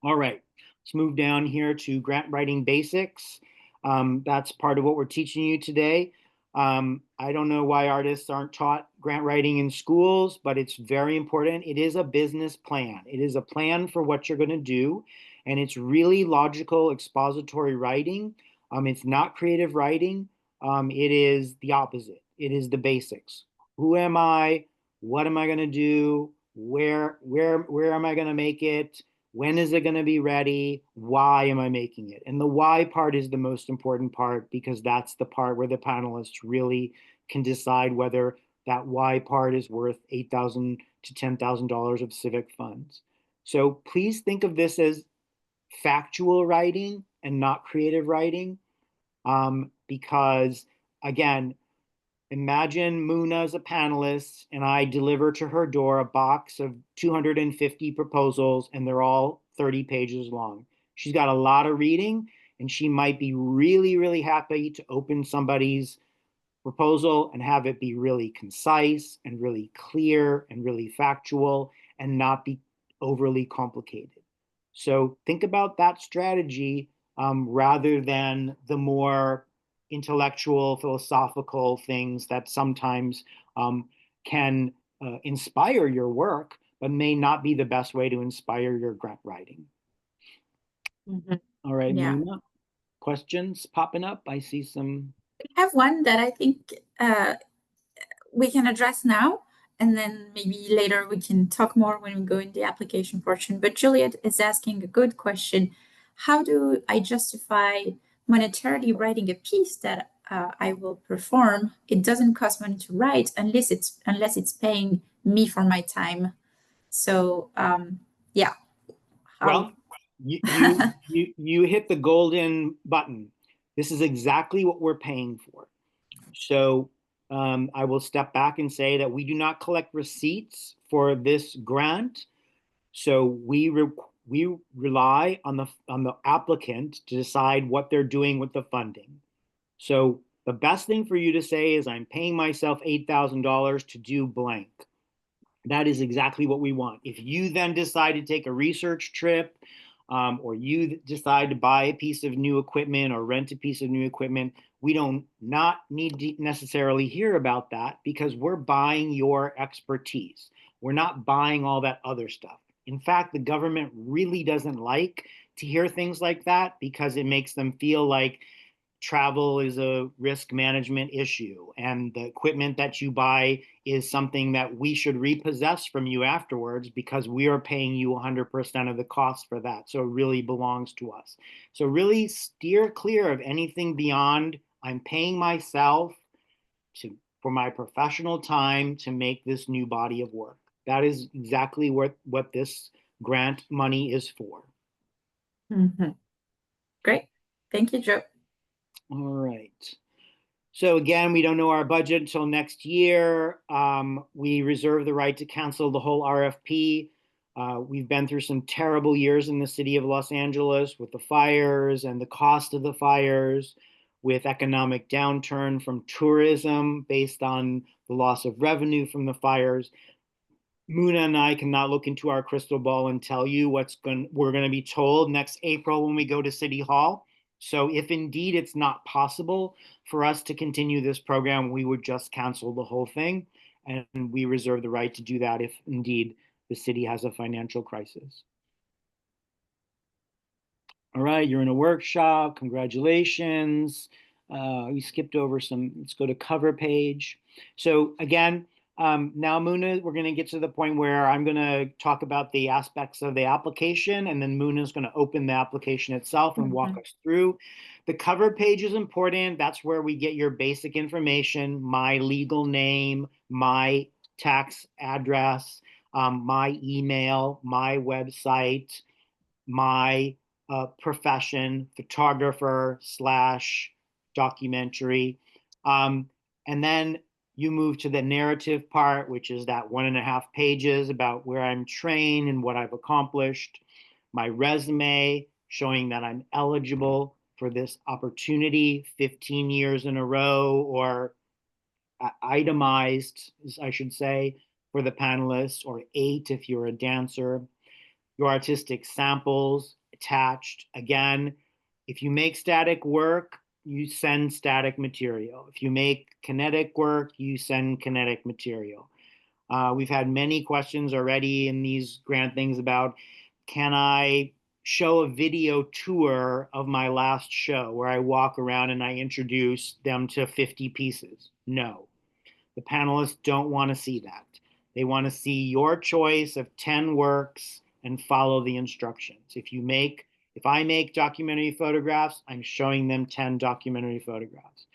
S2: All right, let's move down here to grant writing basics. That's part of what we're teaching you today. I don't know why artists aren't taught grant writing in schools, but it's very important. It is a business plan. It is a plan for what you're going to do, and it's really logical expository writing. It's not creative writing. It is the opposite. It is the basics. Who am I? What am I going to do? Where am I going to make it? When is it going to be ready? Why am I making it? And the why part is the most important part, because that's the part where the panelists really can decide whether that why part is worth $8,000 to $10,000 of civic funds. So please think of this as factual writing and not creative writing, because again, imagine Muna as a panelist, and I deliver to her door a box of 250 proposals, and they're all 30 pages long. She's got a lot of reading, and she might be really, really happy to open somebody's proposal and have it be really concise and really clear and really factual and not be overly complicated. So think about that strategy rather than the more intellectual, philosophical things that sometimes can inspire your work, but may not be the best way to inspire your grant writing.
S1: Mhm.
S2: All right,
S1: Yeah.
S2: Muna, questions popping up? I see some.
S1: I have one that I think we can address now, and then maybe later we can talk more when we go in the application portion. But Juliet is asking a good question. How do I justify monetarily writing a piece that I will perform? It doesn't cost money to write unless it's paying me for my time. So yeah, how?
S2: Well, you hit the golden button. This is exactly what we're paying for. So I will step back and say that we do not collect receipts for this grant. So we rely on the applicant to decide what they're doing with the funding. So the best thing for you to say is, I'm paying myself $8,000 to do blank. That is exactly what we want. If you then decide to take a research trip, or you decide to buy a piece of new equipment or rent a piece of new equipment, we don't not need to necessarily hear about that because we're buying your expertise. We're not buying all that other stuff. In fact, the government really doesn't like to hear things like that because it makes them feel like travel is a risk management issue and the equipment that you buy is something that we should repossess from you afterwards because we are paying you 100% of the cost for that. So it really belongs to us. So really steer clear of anything beyond, I'm paying myself for my professional time to make this new body of work. That is exactly what this grant money is for.
S1: Mhm. Great. Thank you, Joe.
S2: All right. So again, we don't know our budget until next year. We reserve the right to cancel the whole RFP. We've been through some terrible years in the city of Los Angeles with the fires and the cost of the fires, with economic downturn from tourism based on the loss of revenue from the fires. Muna and I cannot look into our crystal ball and tell you we're going to be told next April when we go to City Hall. So if indeed it's not possible for us to continue this program, we would just cancel the whole thing. And we reserve the right to do that if indeed the city has a financial crisis. All right, you're in a workshop. Congratulations. We skipped over some. Let's go to cover page. So again, now Muna, we're going to get to the point where I'm going to talk about the aspects of the application, and then Muna is going to open the application itself and walk us through. The cover page is important. That's where we get your basic information, my legal name, my tax address, my email, my website, my profession, photographer slash documentary. And then you move to the narrative part, which is that 1.5 pages about where I'm trained and what I've accomplished, my resume showing that I'm eligible for this opportunity 15 years in a row, or itemized, I should say, for the panelists, or 8 if you're a dancer, your artistic samples attached. Again, if you make static work, you send static material. If you make kinetic work, you send kinetic material. We've had many questions already in these grant things about, can I show a video tour of my last show where I walk around and I introduce them to 50 pieces? No. The panelists don't want to see that. They want to see your choice of 10 works and follow the instructions. If I make documentary photographs, I'm showing them 10 documentary photographs.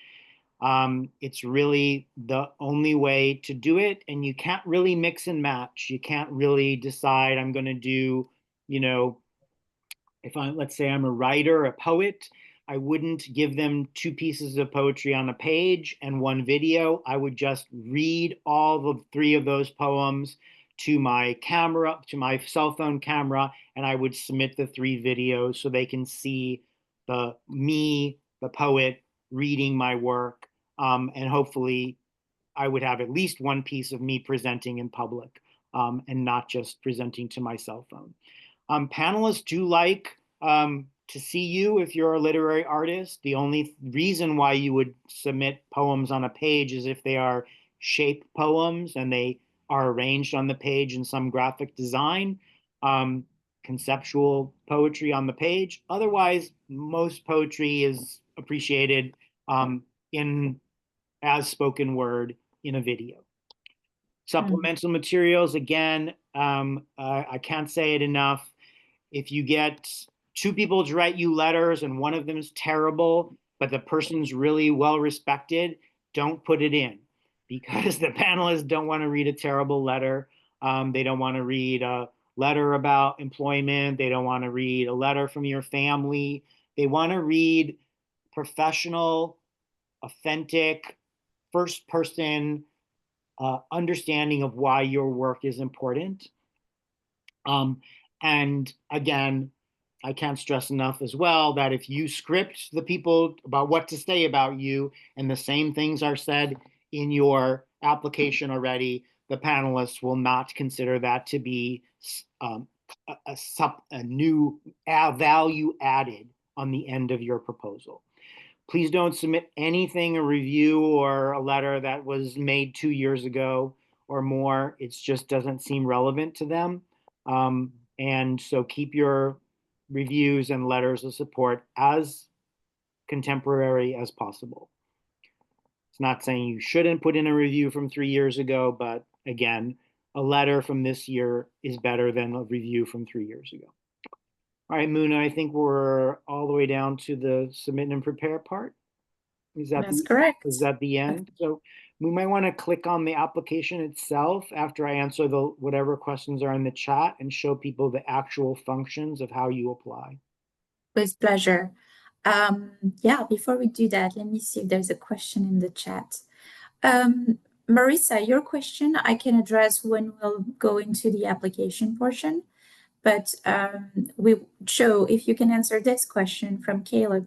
S2: It's really the only way to do it, and you can't really mix and match. You can't really decide, I'm going to do, if let's say I'm a writer, a poet, I wouldn't give them 2 pieces of poetry on a page and 1 video. I would just read all the 3 of those poems to my camera, to my cell phone camera, and I would submit the 3 videos so they can see the poet, reading my work. And hopefully I would have at least one piece of me presenting in public, and not just presenting to my cell phone. Panelists do like to see you if you're a literary artist. The only reason why you would submit poems on a page is if they are shape poems and they are arranged on the page in some graphic design, conceptual poetry on the page. Otherwise, most poetry is appreciated in as spoken word in a video. Supplemental materials, again, I can't say it enough. If you get two people to write you letters and one of them is terrible, but the person's really well respected, don't put it in, because the panelists don't want to read a terrible letter. They don't want to read a letter about employment. They don't want to read a letter from your family. They want to read professional, authentic, first person understanding of why your work is important. And again, I can't stress enough as well that if you script the people about what to say about you and the same things are said in your application already, the panelists will not consider that to be a new value added on the end of your proposal. Please don't submit anything, a review or a letter that was made 2 years ago or more. It just doesn't seem relevant to them. And so keep your reviews and letters of support as contemporary as possible. It's not saying you shouldn't put in a review from 3 years ago, but again, a letter from this year is better than a review from 3 years ago. All right, Muna, I think we're all the way down to the submit and prepare part.
S1: That's correct.
S2: Is that the end? So we might want to click on the application itself after I answer the whatever questions are in the chat and show people the actual functions of how you apply.
S1: With pleasure. Yeah, before we do that, let me see if there's a question in the chat. Marissa, your question I can address when we'll go into the application portion, but Joe, if you can answer this question from Caleb.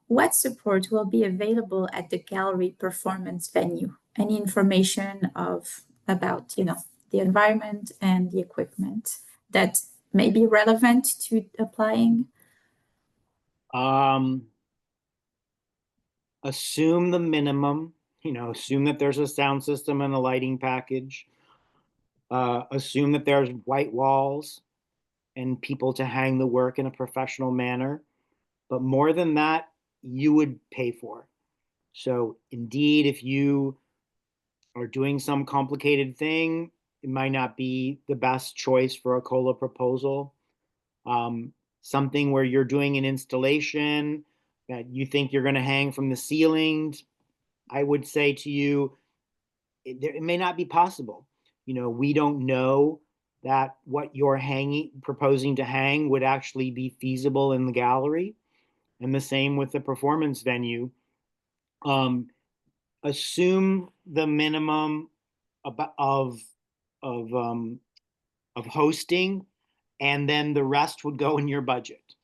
S1: What support will be available at the gallery performance venue? Any information about the environment and the equipment that may be relevant to applying?
S2: Assume the minimum, assume that there's a sound system and a lighting package. Assume that there's white walls and people to hang the work in a professional manner. But more than that, you would pay for. So indeed, if you are doing some complicated thing, it might not be the best choice for a COLA proposal. Something where you're doing an installation that you think you're going to hang from the ceilings, I would say to you, it may not be possible. We don't know that what you're proposing to hang would actually be feasible in the gallery. And the same with the performance venue. Assume the minimum of hosting, and then the rest would go in your budget.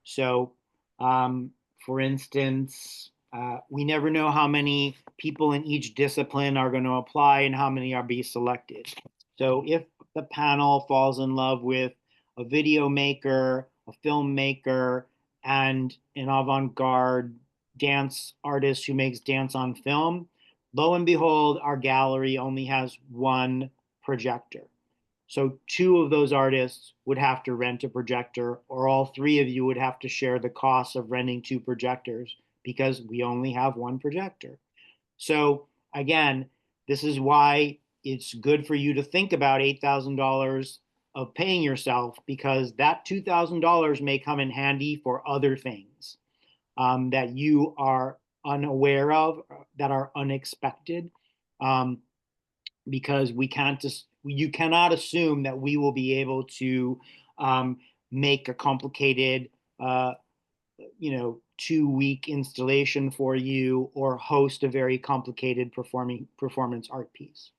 S2: So, for instance, we never know how many people in each discipline are going to apply and how many are be selected. So if the panel falls in love with a video maker, a filmmaker, and an avant-garde dance artist who makes dance on film, lo and behold, our gallery only has one projector. So 2 of those artists would have to rent a projector, or all 3 of you would have to share the costs of renting 2 projectors because we only have one projector. So again, this is why it's good for you to think about $8,000 of paying yourself, because that $2,000 may come in handy for other things that you are unaware of, that are unexpected, because you cannot assume that we will be able to make a complicated 2-week installation for you or host a very complicated performance art piece.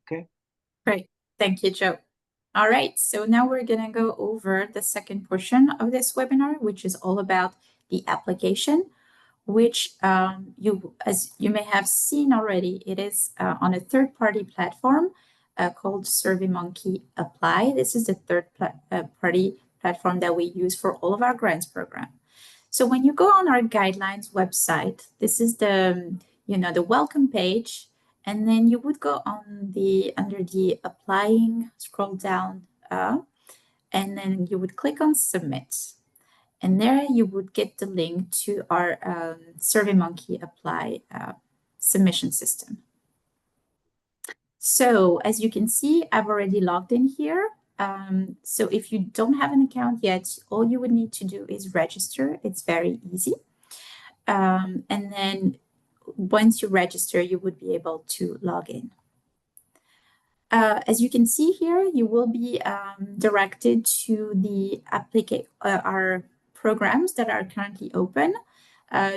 S2: Okay.
S1: Great. Thank you, Joe. All right, so now we're going to go over the second portion of this webinar, which is all about the application. which as you may have seen already, it is on a third-party platform called SurveyMonkey Apply. This is the third-party platform that we use for all of our grants program. So when you go on our guidelines website, this is the the welcome page, and then you would go on under the applying, scroll down, and then you would click on submit. And there you would get the link to our SurveyMonkey Apply submission system. So as you can see, I've already logged in here. So if you don't have an account yet, all you would need to do is register. It's very easy. And then once you register, you would be able to log in. As you can see here, you will be directed to the our programs that are currently open.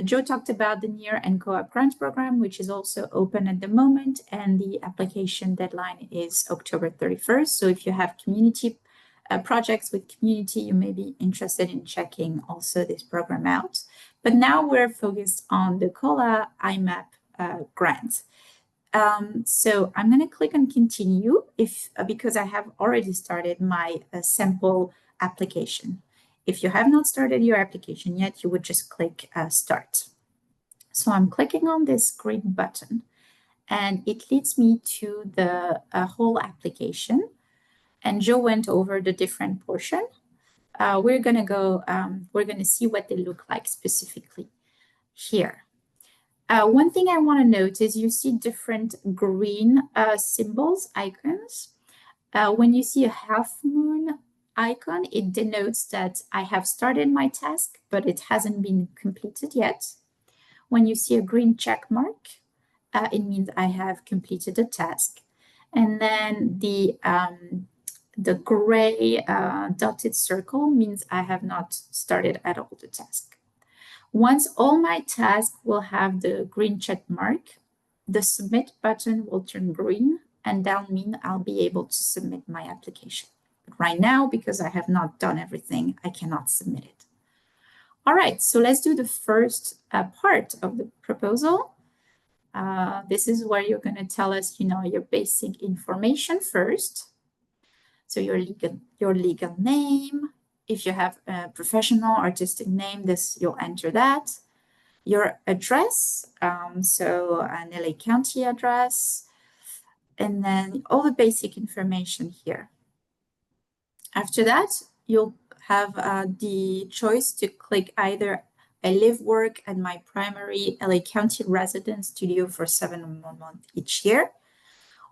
S1: Joe talked about the NEAR and Co-op Grants program, which is also open at the moment, and the application deadline is October 31st. So if you have community projects with community, you may be interested in checking also this program out. But now we're focused on the COLA-IMAP grant. So I'm going to click on continue because I have already started my sample application. If you have not started your application yet, you would just click start. So I'm clicking on this green button, and it leads me to the whole application. And Joe went over the different portion. We're going to see what they look like specifically here. One thing I want to note is you see different green symbols, icons. When you see a half moon icon, it denotes that I have started my task, but it hasn't been completed yet. When you see a green check mark, it means I have completed a task. And then the gray dotted circle means I have not started at all the task. Once all my tasks will have the green check mark, the submit button will turn green, and that'll mean I'll be able to submit my application. But right now, because I have not done everything, I cannot submit it. All right, so let's do the first part of the proposal. This is where you're going to tell us, your basic information first. So your legal name. If you have a professional artistic name, you'll enter that. Your address, so an LA County address, and then all the basic information here. After that, you'll have the choice to click either I live, work at my primary LA County residence studio for 7 months each year,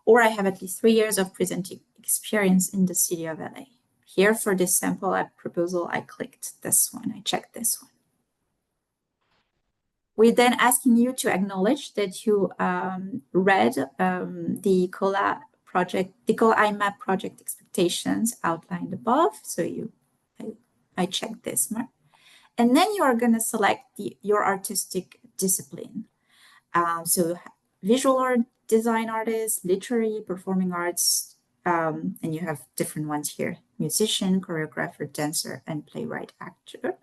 S1: or I have at least 3 years of presenting experience in the city of LA. Here for this sample app proposal, I clicked this one, I checked this one. We're then asking you to acknowledge that you read the COLA-IMAP project expectations outlined above. So I checked this mark. And then you are going to select your artistic discipline. So visual art, design artist, literary, performing arts, and you have different ones here: musician, choreographer, dancer, and playwright, actor.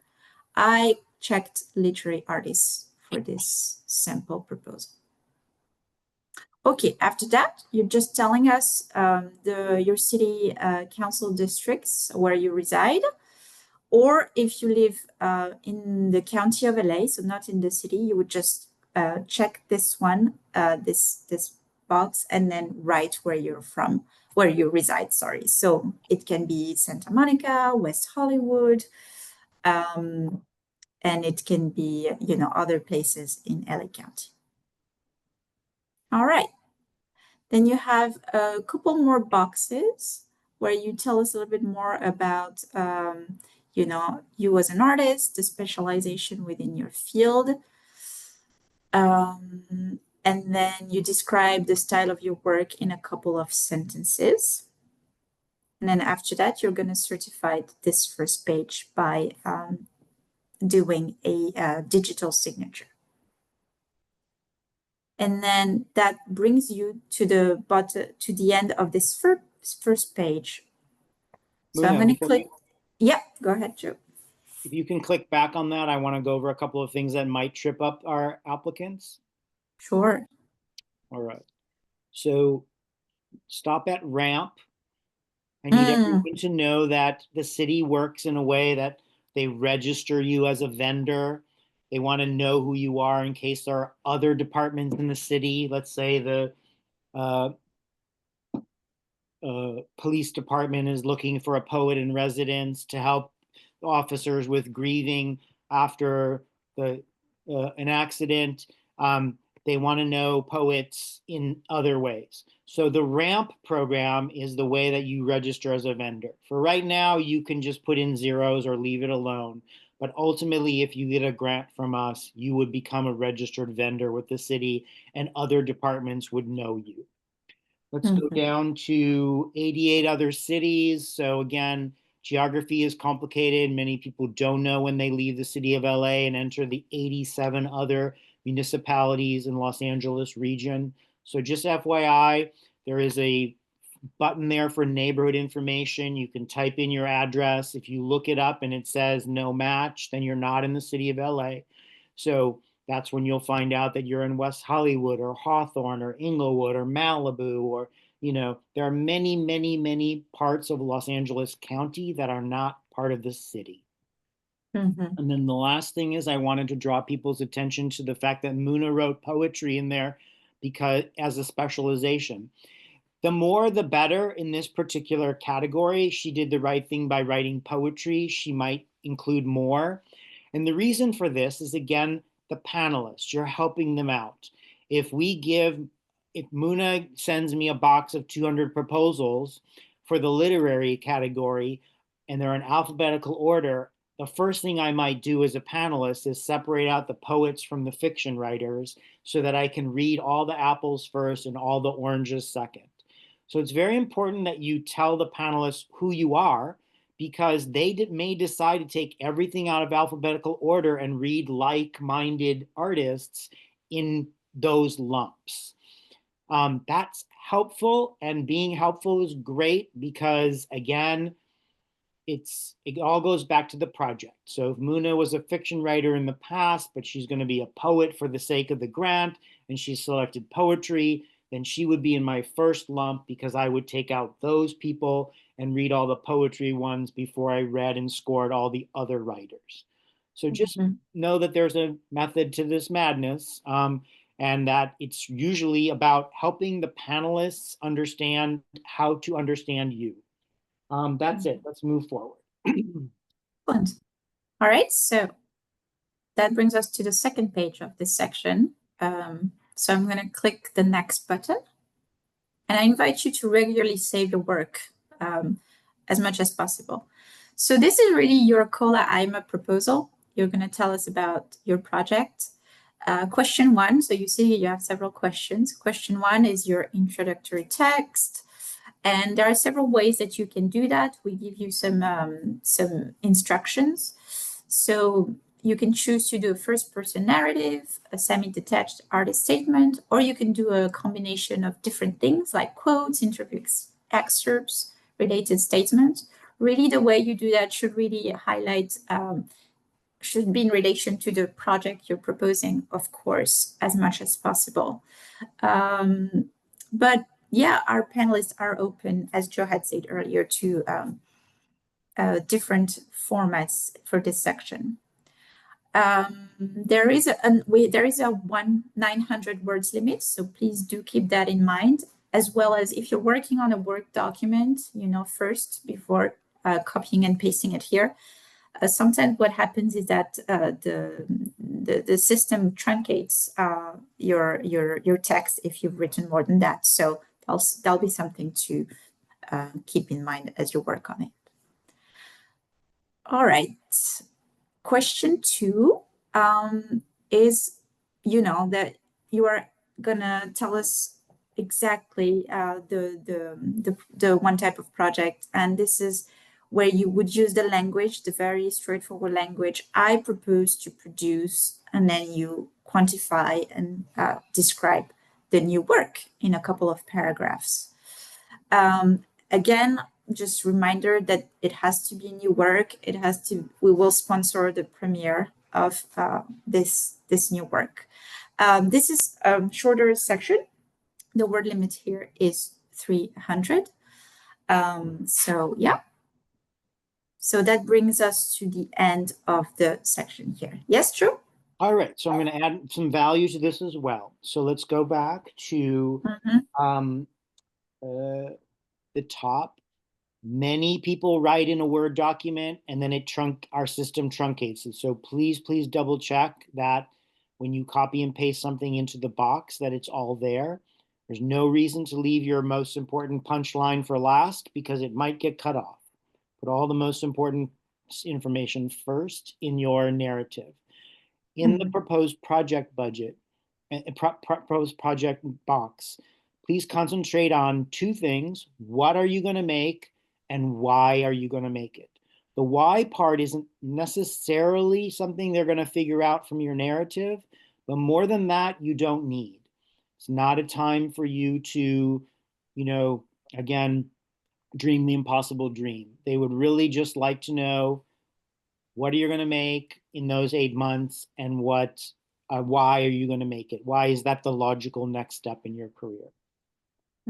S1: I checked literary artists for this sample proposal. Okay, after that, you're just telling us your city council districts where you reside, or if you live in the county of LA, so not in the city, you would just check this one, this box, and then write where you're from, where you reside, sorry. So it can be Santa Monica, West Hollywood, and it can be, other places in LA County. All right. Then you have a couple more boxes where you tell us a little bit more about, you as an artist, the specialization within your field. And then you describe the style of your work in a couple of sentences. And then after that, you're going to certify this first page by doing a digital signature. And then that brings you to the end of this first page. So I'm going to click. Yeah, go ahead, Joe.
S2: if you can click back on that, I want to go over a couple of things that might trip up our applicants.
S1: Sure.
S2: All right. So stop at ramp. I need everyone to know that the city works in a way that they register you as a vendor. They want to know who you are in case there are other departments in the city. Let's say the uh, police department is looking for a poet in residence to help officers with grieving after an accident. They want to know poets in other ways. So the RAMP program is the way that you register as a vendor. For right now, you can just put in zeros or leave it alone. But ultimately, if you get a grant from us, you would become a registered vendor with the city and other departments would know you. Let's go down to 88 other cities. So again, geography is complicated. Many people don't know when they leave the city of LA and enter the 87 other municipalities in Los Angeles region. So just FYI, there is a button there for neighborhood information. You can type in your address. If you look it up and it says no match, then you're not in the city of LA. So that's when you'll find out that you're in West Hollywood or Hawthorne or Inglewood or Malibu or, there are many, many, many parts of Los Angeles County that are not part of the city. And then the last thing is I wanted to draw people's attention to the fact that Muna wrote poetry in there because as a specialization. The more the better in this particular category. She did the right thing by writing poetry. She might include more. And the reason for this is, again, the panelists. You're helping them out. If Muna sends me a box of 200 proposals for the literary category, and they're in alphabetical order, the first thing I might do as a panelist is separate out the poets from the fiction writers so that I can read all the apples first and all the oranges second. So it's very important that you tell the panelists who you are because they may decide to take everything out of alphabetical order and read like-minded artists in those lumps. That's helpful, and being helpful is great because, again, it all goes back to the project. So if Muna was a fiction writer in the past, but she's going to be a poet for the sake of the grant, and she selected poetry, then she would be in my first lump because I would take out those people and read all the poetry ones before I read and scored all the other writers. So just know that there's a method to this madness, and that it's usually about helping the panelists understand how to understand you. That's it. Let's move forward.
S1: Excellent. All right, so that brings us to the second page of this section. So I'm going to click the next button, and I invite you to regularly save your work as much as possible. So this is really your COLA-IMAP proposal. You're going to tell us about your project. Question 1, so you see you have several questions. Question 1 is your introductory text. And there are several ways that you can do that. We give you some instructions. So you can choose to do a first-person narrative, a semi-detached artist statement, or you can do a combination of different things like quotes, interview excerpts, related statements. Really, the way you do that should really highlight, should be in relation to the project you're proposing, of course, as much as possible. But yeah, our panelists are open, as Joe had said earlier, to different formats for this section. There is a 900 words limit, so please do keep that in mind, as well as if you're working on a Word document, first before copying and pasting it here. Sometimes what happens is that the system truncates your text if you've written more than that. So that'll be something to keep in mind as you work on it. All right. Question 2 is, that you are gonna tell us exactly the one type of project, and this is where you would use the language, the very straightforward language I propose to produce, and then you quantify and describe the new work in a couple of paragraphs. Again, just reminder that it has to be new work. We will sponsor the premiere of this new work. This is a shorter section. The word limit here is 300. So yeah. So that brings us to the end of the section here. Yes, true?
S2: All right, so I'm going to add some value to this as well. So let's go back to the top. Many people write in a Word document and then our system truncates it. So please double check that when you copy and paste something into the box that it's all there. There's no reason to leave your most important punchline for last because it might get cut off. Put all the most important information first in your narrative. In the proposed project budget, proposed project box, please concentrate on two things. What are you going to make and why are you going to make it? The why part isn't necessarily something they're going to figure out from your narrative, but more than that, you don't need. It's not a time for you to, again, dream the impossible dream. They would really just like to know what are you going to make in those 8 months and why are you going to make it? Why is that the logical next step in your career?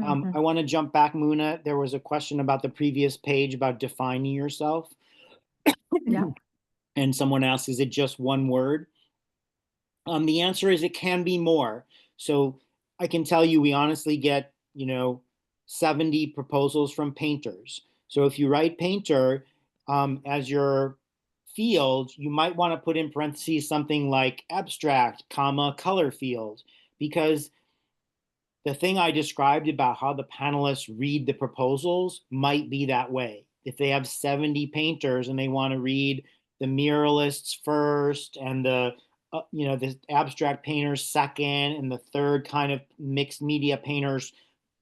S2: I want to jump back, Muna. There was a question about the previous page about defining yourself.
S1: Yeah.
S2: And someone asked, is it just one word? The answer is it can be more. So I can tell you, we honestly get, 70 proposals from painters. So if you write painter as your field, you might want to put in parentheses something like abstract, comma, color field, because the thing I described about how the panelists read the proposals might be that way. If they have 70 painters and they want to read the muralists first and the abstract painters second and the third kind of mixed media painters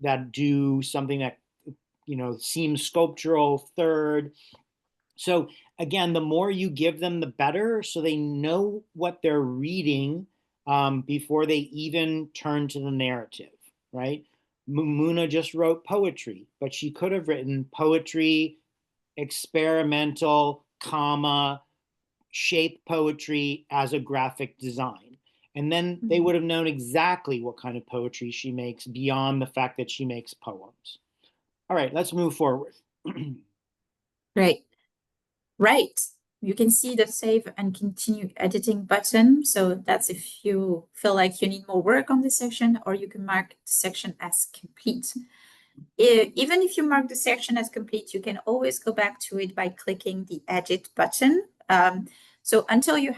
S2: that do something that seems sculptural third. So again, the more you give them, the better, so they know what they're reading before they even turn to the narrative, right? Muna just wrote poetry, but she could have written poetry, experimental, comma, shape poetry as a graphic design. And then they would have known exactly what kind of poetry she makes beyond the fact that she makes poems. All right, let's move forward.
S1: Great. Right. You can see the save and continue editing button. So that's if you feel like you need more work on this section, or you can mark the section as complete. Even if you mark the section as complete, you can always go back to it by clicking the edit button. So until you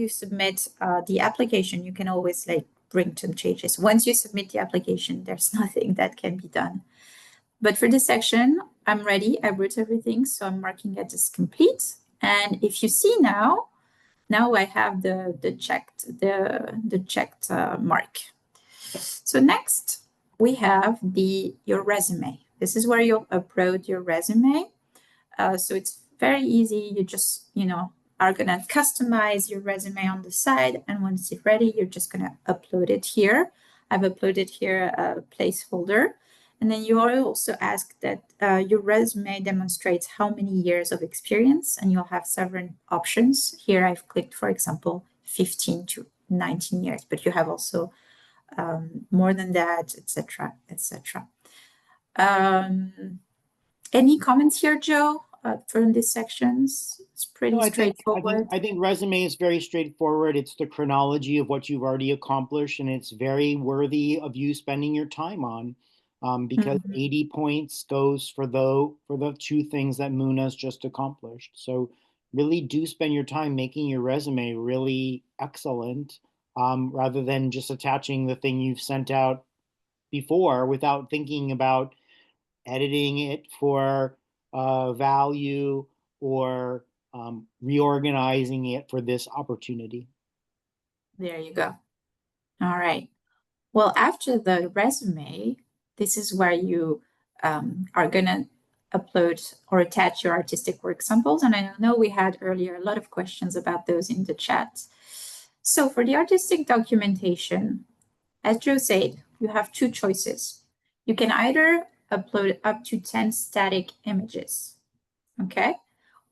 S1: submit the application, you can always bring some changes. Once you submit the application, there's nothing that can be done. But for this section, I'm ready. I wrote everything, so I'm marking it as complete. And if you see now I have the checked mark. So next we have your resume. This is where you'll upload your resume. So it's very easy. You just are gonna customize your resume on the side, and once it's ready, you're just gonna upload it here. I've uploaded here a placeholder. And then you are also asked that your resume demonstrates how many years of experience, and you'll have several options. Here I've clicked, for example, 15 to 19 years, but you have also more than that, etc., etc. Any comments here, Joe, from these sections? It's pretty straightforward.
S2: I think resume is very straightforward. It's the chronology of what you've already accomplished, and it's very worthy of you spending your time on. Because 80 points goes for the two things that Muna's just accomplished. So really do spend your time making your resume really excellent, rather than just attaching the thing you've sent out before without thinking about editing it for value or reorganizing it for this opportunity.
S1: There you go. All right. Well, after the resume, this is where you are going to upload or attach your artistic work samples. And I know we had earlier a lot of questions about those in the chat. So for the artistic documentation, as Joe said, you have two choices. You can either upload up to 10 static images, okay?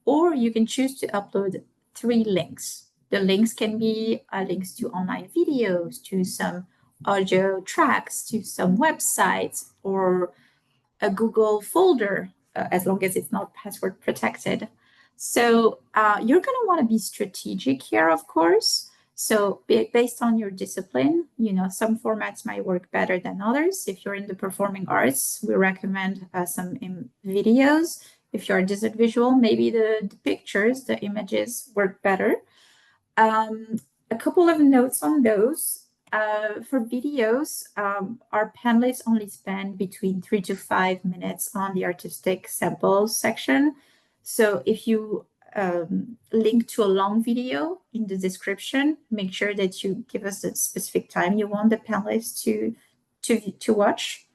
S1: Or you can choose to upload 3 links. The links can be links to online videos, to some audio tracks, to some websites, or a Google folder, as long as it's not password protected. So you're going to want to be strategic here, of course. So based on your discipline, some formats might work better than others. If you're in the performing arts, we recommend some videos. If you're a design visual, maybe the pictures, the images work better. A couple of notes on those. For videos, our panelists only spend between 3 to 5 minutes on the artistic samples section. So if you link to a long video in the description, make sure that you give us the specific time you want the panelists to watch.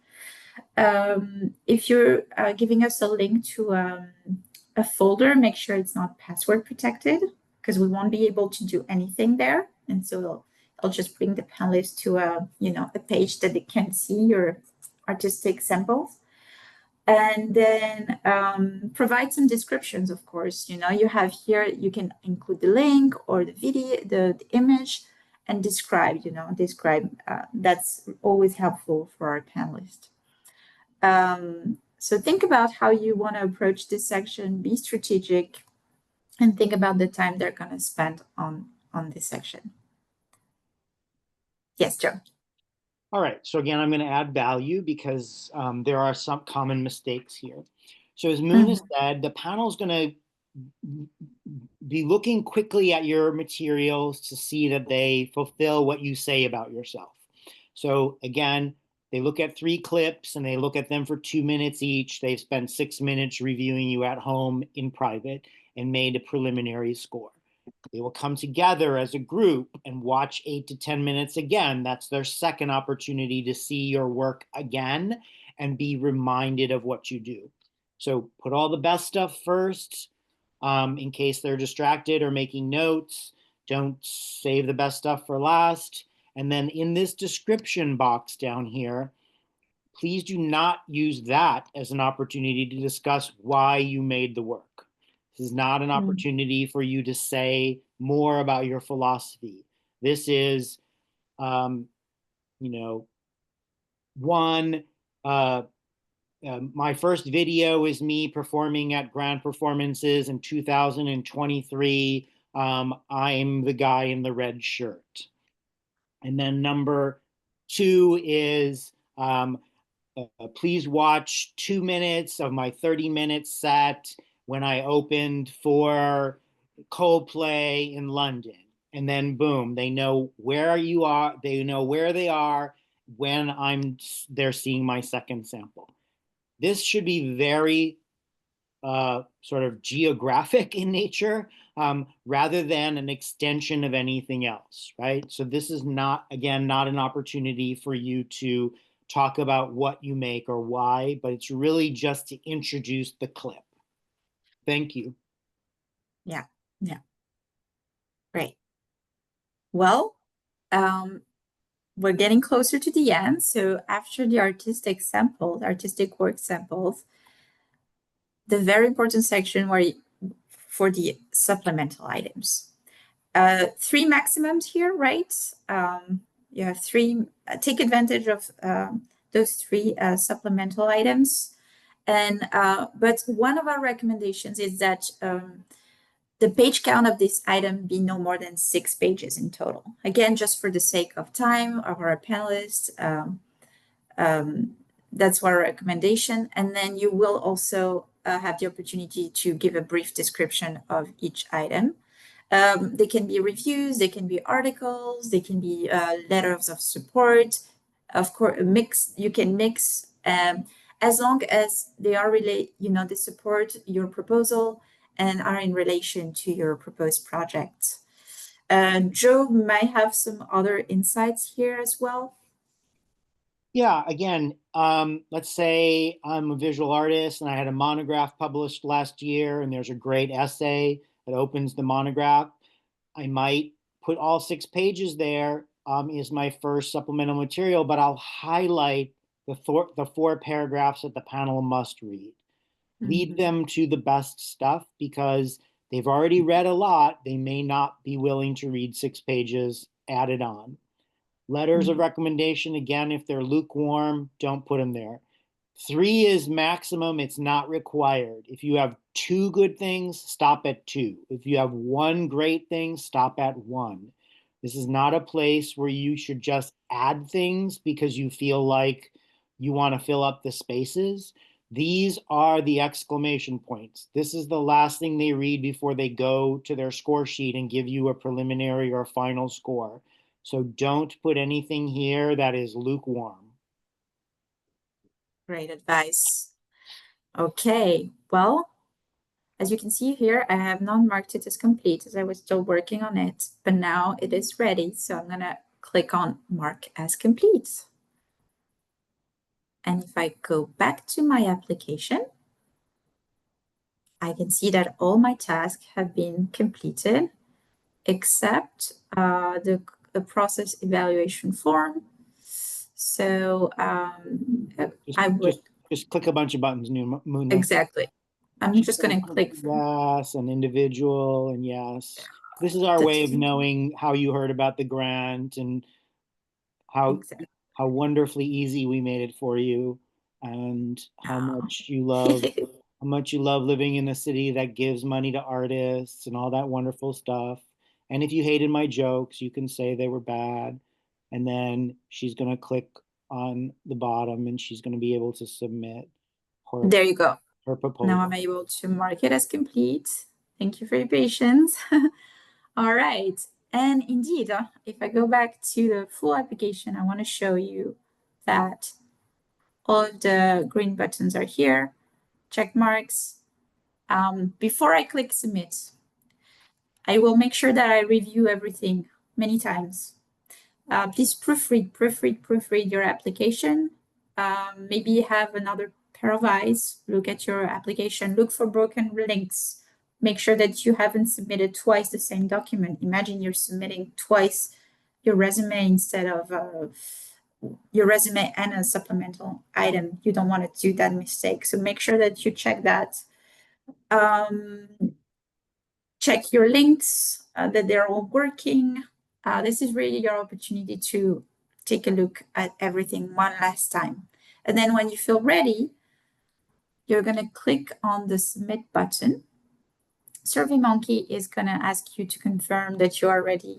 S1: If you're giving us a link to a folder, make sure it's not password protected, because we won't be able to do anything there. And so I'll just bring the panelists to a page that they can see your artistic samples. And then provide some descriptions, of course. You have here, you can include the link or the video, the image, and describe, that's always helpful for our panelists. So think about how you want to approach this section, be strategic, and think about the time they're going to spend on this section. Yes, Joe.
S2: All right, so again, I'm going to add value because there are some common mistakes here. So as Muna said, the panel is going to be looking quickly at your materials to see that they fulfill what you say about yourself. So again, they look at 3 clips and they look at them for 2 minutes each. They've spent 6 minutes reviewing you at home in private and made a preliminary score. They will come together as a group and watch 8 to 10 minutes again. That's their second opportunity to see your work again and be reminded of what you do. So put all the best stuff first in case they're distracted or making notes. Don't save the best stuff for last. And then in this description box down here, please do not use that as an opportunity to discuss why you made the work. This is not an opportunity for you to say more about your philosophy. This is, my first video is me performing at grand performances in 2023. I'm the guy in the red shirt. And then number 2 is, please watch 2 minutes of my 30-minute set when I opened for Coldplay in London. And then boom, they know where you are. They know where they are when they're seeing my second sample. This should be very sort of geographic in nature rather than an extension of anything else, right? So this is not, again, not an opportunity for you to talk about what you make or why, but it's really just to introduce the clip. Thank you.
S1: Yeah. Great. Well, we're getting closer to the end. So after the artistic work samples, the very important section for the supplemental items. 3 maximums here, right? You have 3, take advantage of those 3 supplemental items. And but one of our recommendations is that the page count of this item be no more than 6 pages in total. Again, just for the sake of time of our panelists, that's our recommendation. And then you will also have the opportunity to give a brief description of each item. They can be reviews, they can be articles, they can be letters of support. Of course, you can mix as long as they are they support your proposal and are in relation to your proposed project. Joe might have some other insights here as well.
S2: Yeah, again, let's say I'm a visual artist and I had a monograph published last year and there's a great essay that opens the monograph. I might put all 6 pages there is my first supplemental material, but I'll highlight the four paragraphs that the panel must read. Lead them to the best stuff because they've already read a lot. They may not be willing to read 6 pages added on. Letters of recommendation, again, if they're lukewarm, don't put them there. 3 is maximum, it's not required. If you have 2 good things, stop at 2. If you have 1 great thing, stop at 1. This is not a place where you should just add things because you feel like you want to fill up the spaces. These are the exclamation points. This is the last thing they read before they go to their score sheet and give you a preliminary or a final score. So don't put anything here that is lukewarm.
S1: Great advice. Okay, well, as you can see here, I have not marked it as complete as I was still working on it, but now it is ready. So I'm gonna click on Mark as Complete. And if I go back to my application, I can see that all my tasks have been completed, except the process evaluation form. So I would
S2: just click a bunch of buttons, Muna.
S1: exactly. I'm just going to click.
S2: Yes, and individual, and yes. This is our way of knowing how you heard about the grant and how
S1: exactly.
S2: how wonderfully easy we made it for you, and how much you love living in a city that gives money to artists and all that wonderful stuff. And if you hated my jokes, you can say they were bad. And then she's going to click on the bottom and she's going to be able to submit
S1: There you go.
S2: her proposal.
S1: Now I'm able to mark it as complete. Thank you for your patience. All right. And indeed, if I go back to the full application, I want to show you that all of the green buttons are here, check marks. Before I click submit, I will make sure that I review everything many times. Please proofread your application. Maybe have another pair of eyes, look at your application, look for broken links. Make sure that you haven't submitted twice the same document. Imagine you're submitting twice your resume instead of your resume and a supplemental item. You don't want to do that mistake. So make sure that you check that. Check your links, that they're all working. This is really your opportunity to take a look at everything one last time. And then when you feel ready, you're going to click on the submit button. SurveyMonkey is going to ask you to confirm that you are ready.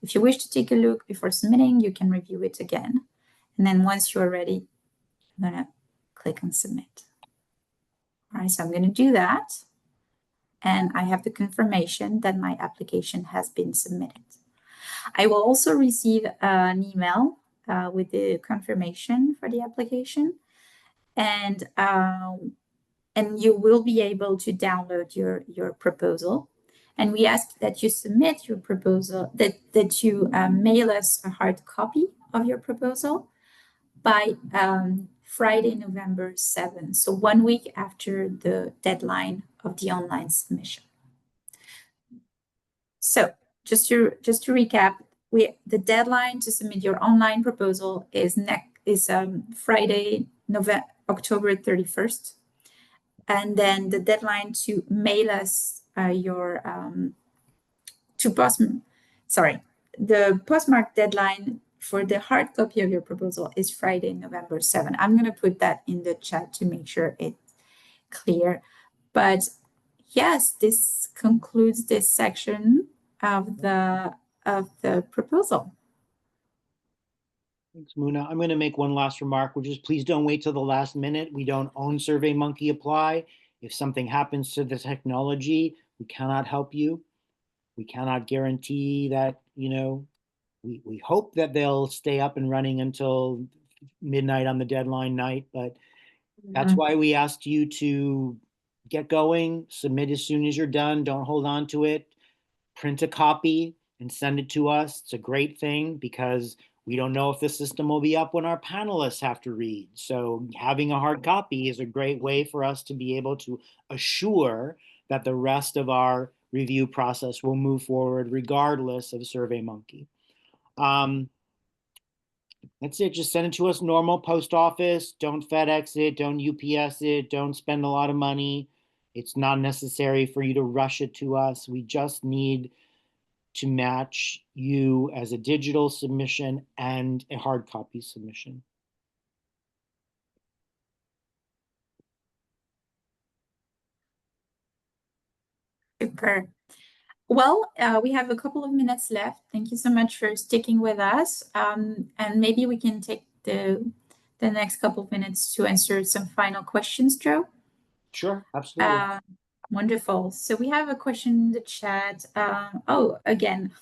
S1: If you wish to take a look before submitting, you can review it again. And then once you're ready, I'm going to click on submit. All right, so I'm going to do that. And I have the confirmation that my application has been submitted. I will also receive an email with the confirmation for the application, and you will be able to download your proposal. And we ask that you submit your proposal, that you mail us a hard copy of your proposal by Friday, November 7th, so 1 week after the deadline of the online submission. So just to recap, the deadline to submit your online proposal is Friday, October 31st, and then the deadline to mail us the postmark deadline for the hard copy of your proposal is Friday, November 7th. I'm going to put that in the chat to make sure it's clear. But yes, this concludes this section of the proposal.
S2: Thanks, Muna. I'm going to make one last remark, which is please don't wait till the last minute. We don't own SurveyMonkey Apply. If something happens to the technology, we cannot help you. We cannot guarantee that, we hope that they'll stay up and running until midnight on the deadline night, but that's why we asked you to get going, submit as soon as you're done. Don't hold on to it. Print a copy and send it to us. It's a great thing because we don't know if the system will be up when our panelists have to read. So having a hard copy is a great way for us to be able to assure that the rest of our review process will move forward regardless of SurveyMonkey. That's it. Just send it to us normal post office. Don't FedEx it. Don't UPS it. Don't spend a lot of money. It's not necessary for you to rush it to us. We just need to match you as a digital submission and a hard copy submission.
S1: Super. Well, we have a couple of minutes left. Thank you so much for sticking with us. And maybe we can take the next couple of minutes to answer some final questions, Joe.
S2: Sure, absolutely.
S1: Wonderful. So we have a question in the chat. Again,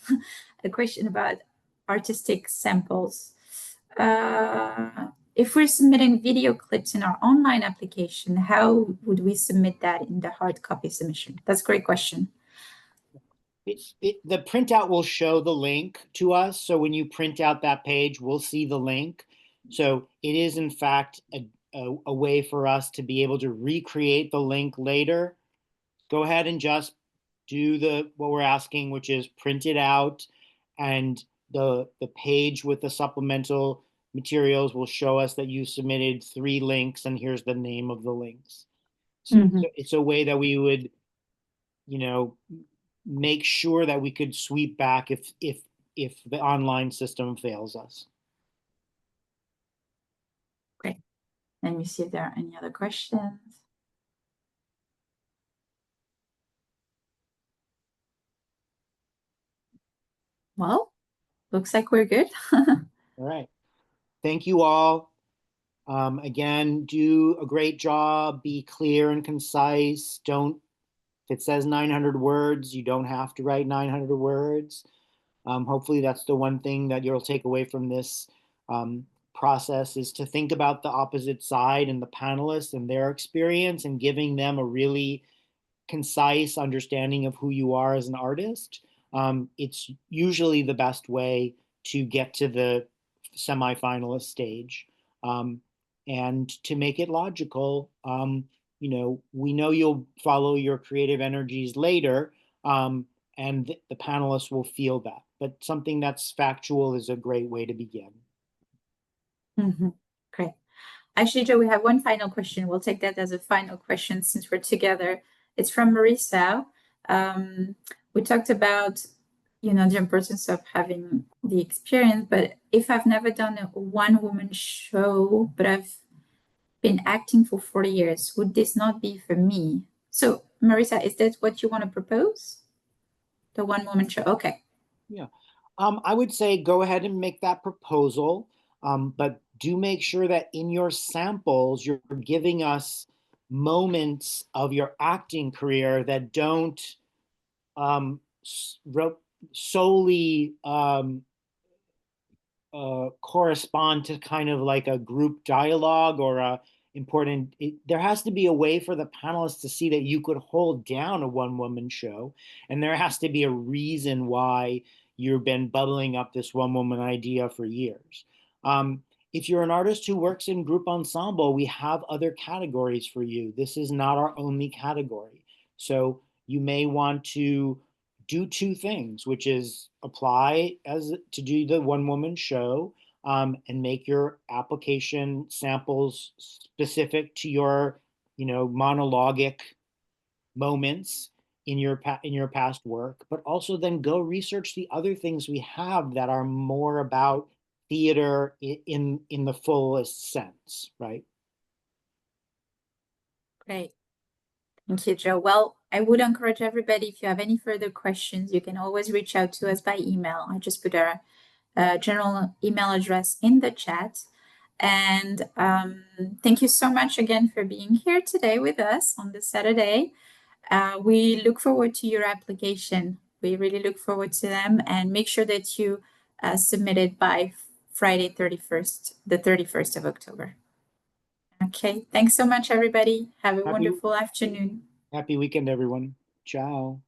S1: a question about artistic samples. If we're submitting video clips in our online application, how would we submit that in the hard copy submission? That's a great question.
S2: The printout will show the link to us. So when you print out that page, we'll see the link. So it is, in fact, a way for us to be able to recreate the link later. Go ahead and just do what we're asking, which is print it out, and the page with the supplemental materials will show us that you submitted 3 links, and here's the name of the links. So it's a way that we would, make sure that we could sweep back if the online system fails us.
S1: Great. Let me see if there are any other questions. Well, looks like we're good.
S2: All right. Thank you all. Again, do a great job. Be clear and concise. If it says 900 words, you don't have to write 900 words. Hopefully that's the one thing that you'll take away from this process, is to think about the opposite side and the panelists and their experience, and giving them a really concise understanding of who you are as an artist. It's usually the best way to get to the semifinalist stage. And to make it logical, we know you'll follow your creative energies later, and the panelists will feel that. But something that's factual is a great way to begin.
S1: Great. Actually, Joe, we have one final question. We'll take that as a final question since we're together. It's from Marisa. We talked about, the importance of having the experience, but if I've never done a one-woman show, but I've been acting for 40 years, would this not be for me? So, Marisa, is that what you want to propose? The one-woman show? Okay.
S2: Yeah. I would say go ahead and make that proposal, but do make sure that in your samples, you're giving us moments of your acting career that don't solely correspond to kind of like a group dialogue or there has to be a way for the panelists to see that you could hold down a one-woman show, and there has to be a reason why you've been bubbling up this one-woman idea for years. If you're an artist who works in group ensemble, we have other categories for you. This is not our only category. So you may want to do 2 things, which is apply to do the one-woman show, and make your application samples specific to your, monologic moments in your past work, but also then go research the other things we have that are more about theater in the fullest sense, right?
S1: Great. Thank you, Joe. Well, I would encourage everybody, if you have any further questions, you can always reach out to us by email. I just put our general email address in the chat. And thank you so much again for being here today with us on this Saturday. We look forward to your application. We really look forward to them, and make sure that you submit it by Friday, the 31st of October. Okay, thanks so much, everybody. Have a wonderful afternoon.
S2: Happy weekend, everyone. Ciao.